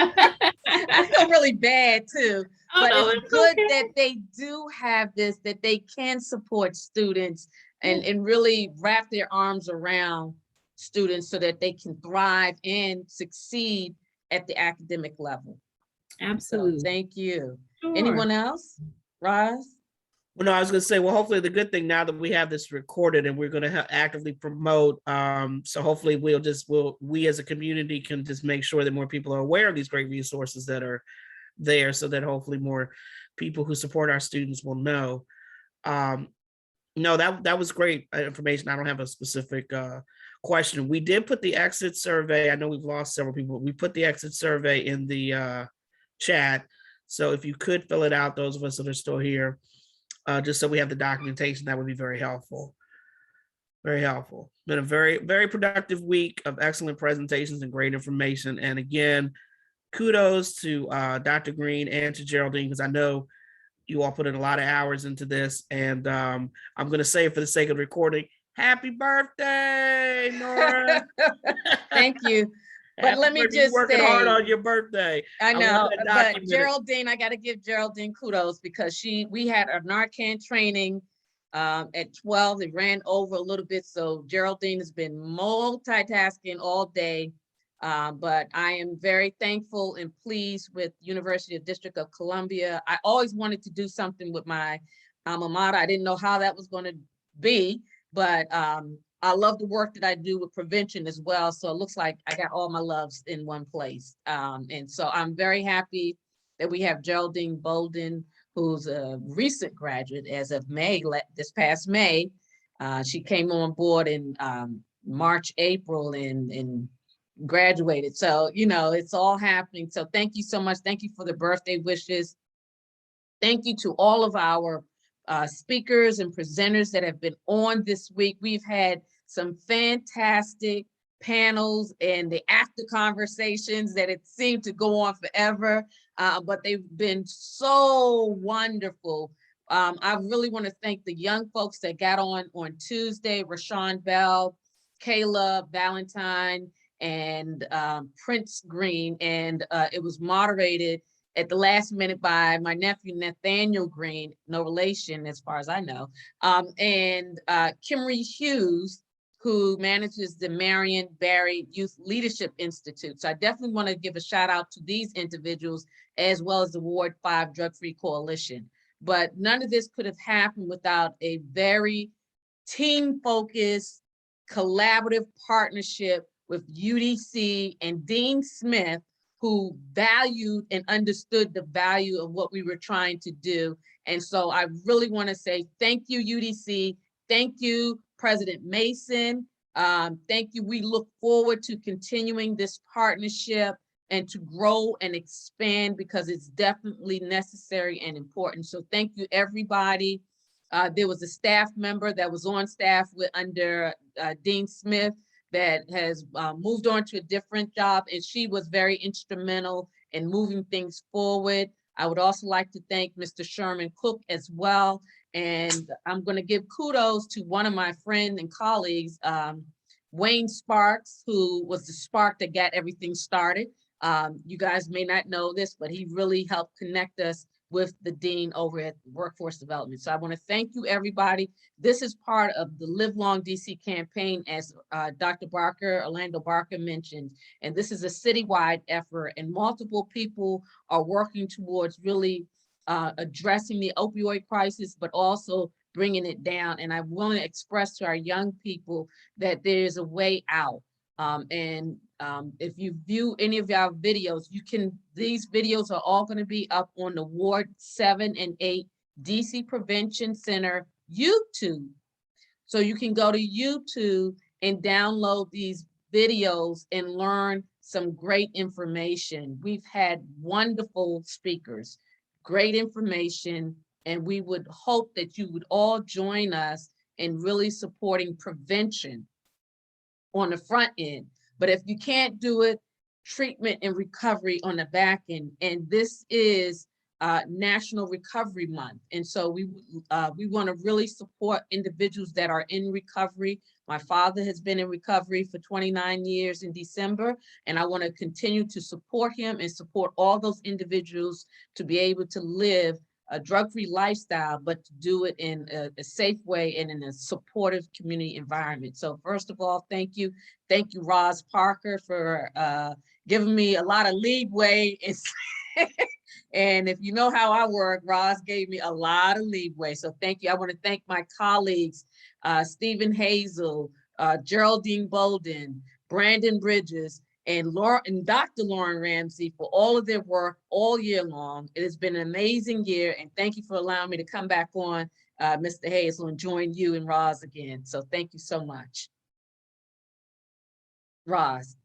I feel really bad too, but it's good that they do have this, that they can support students and really wrap their arms around students so that they can thrive and succeed at the academic level. Absolutely. So thank you. Sure. Anyone else? Roz? Well, no, I was going to say, well, hopefully the good thing now that we have this recorded and we're going to actively promote. So hopefully we as a community can just make sure that more people are aware of these great resources that are there, so that hopefully more people who support our students will know. No, that was great information. I don't have a specific question. We did put the exit survey. I know we've lost several people. We put the exit survey in the chat. So if you could fill it out, those of us that are still here, just so we have the documentation, that would be very helpful. Very helpful. Been a very, very productive week of excellent presentations and great information. And again, kudos to Dr. Green and to Geraldine, because I know you all put in a lot of hours into this. And I'm going to say, for the sake of recording, happy birthday, Nora. Thank you. But let me just say, working hard on your birthday. I know, but Geraldine, I got to give Geraldine kudos, because we had a Narcan training at 12. It ran over a little bit, so Geraldine has been multitasking all day. But I am very thankful and pleased with University of District of Columbia. I always wanted to do something with my alma mater. I didn't know how that was going to be, but I love the work that I do with prevention as well. So it looks like I got all my loves in one place. And so I'm very happy that we have Geraldine Bolden, who's a recent graduate as of this past May. She came on board in March, April, and graduated. So, it's all happening. So thank you so much. Thank you for the birthday wishes. Thank you to all of our speakers and presenters that have been on this week. We've had some fantastic panels and the after conversations that it seemed to go on forever, but they've been so wonderful. I really want to thank the young folks that got on Tuesday, Rashawn Bell, Kayla Valentine, and Prince Green, and it was moderated at the last minute by my nephew, Nathaniel Green, no relation as far as I know, and Kimry Hughes, who manages the Marion Barry Youth Leadership Institute. So I definitely want to give a shout out to these individuals, as well as the Ward 5 Drug-Free Coalition. But none of this could have happened without a very team-focused, collaborative partnership with UDC and Dean Smith, who valued and understood the value of what we were trying to do. And so I really want to say thank you, UDC. Thank you, President Mason. Thank you. We look forward to continuing this partnership and to grow and expand, because it's definitely necessary and important. So thank you, everybody. There was a staff member that was on staff under Dean Smith that has moved on to a different job, and she was very instrumental in moving things forward. I would also like to thank Mr. Sherman Cook as well. And I'm going to give kudos to one of my friends and colleagues, Wayne Sparks, who was the spark that got everything started. You guys may not know this, but he really helped connect us with the dean over at Workforce Development. So I want to thank you, everybody. This is part of the Live Long DC campaign, as Dr. Barker, Orlando Barker mentioned, and this is a citywide effort, and multiple people are working towards really addressing the opioid crisis, but also bringing it down. And I want to express to our young people that there's a way out. If you view any of our videos, these videos are all going to be up on the Wards7&8 DC Prevention Center YouTube. So you can go to YouTube and download these videos and learn some great information. We've had wonderful speakers, great information, and we would hope that you would all join us in really supporting prevention on the front end. But if you can't do it, treatment and recovery on the back end. And this is National Recovery Month. And so we want to really support individuals that are in recovery. My father has been in recovery for 29 years in December, and I want to continue to support him and support all those individuals to be able to live a drug-free lifestyle, but to do it in a safe way and in a supportive community environment. So first of all, thank you. Thank you, Roz Parker, for giving me a lot of leeway. And if you know how I work, Roz gave me a lot of leeway. So thank you. I want to thank my colleagues, Stephen Hazel, Geraldine Bolden, Brandon Bridges, and Dr. Lauren Ramsey for all of their work all year long. It has been an amazing year, and thank you for allowing me to come back on, Mr. Hazel, and join you and Roz again. So thank you so much. Roz.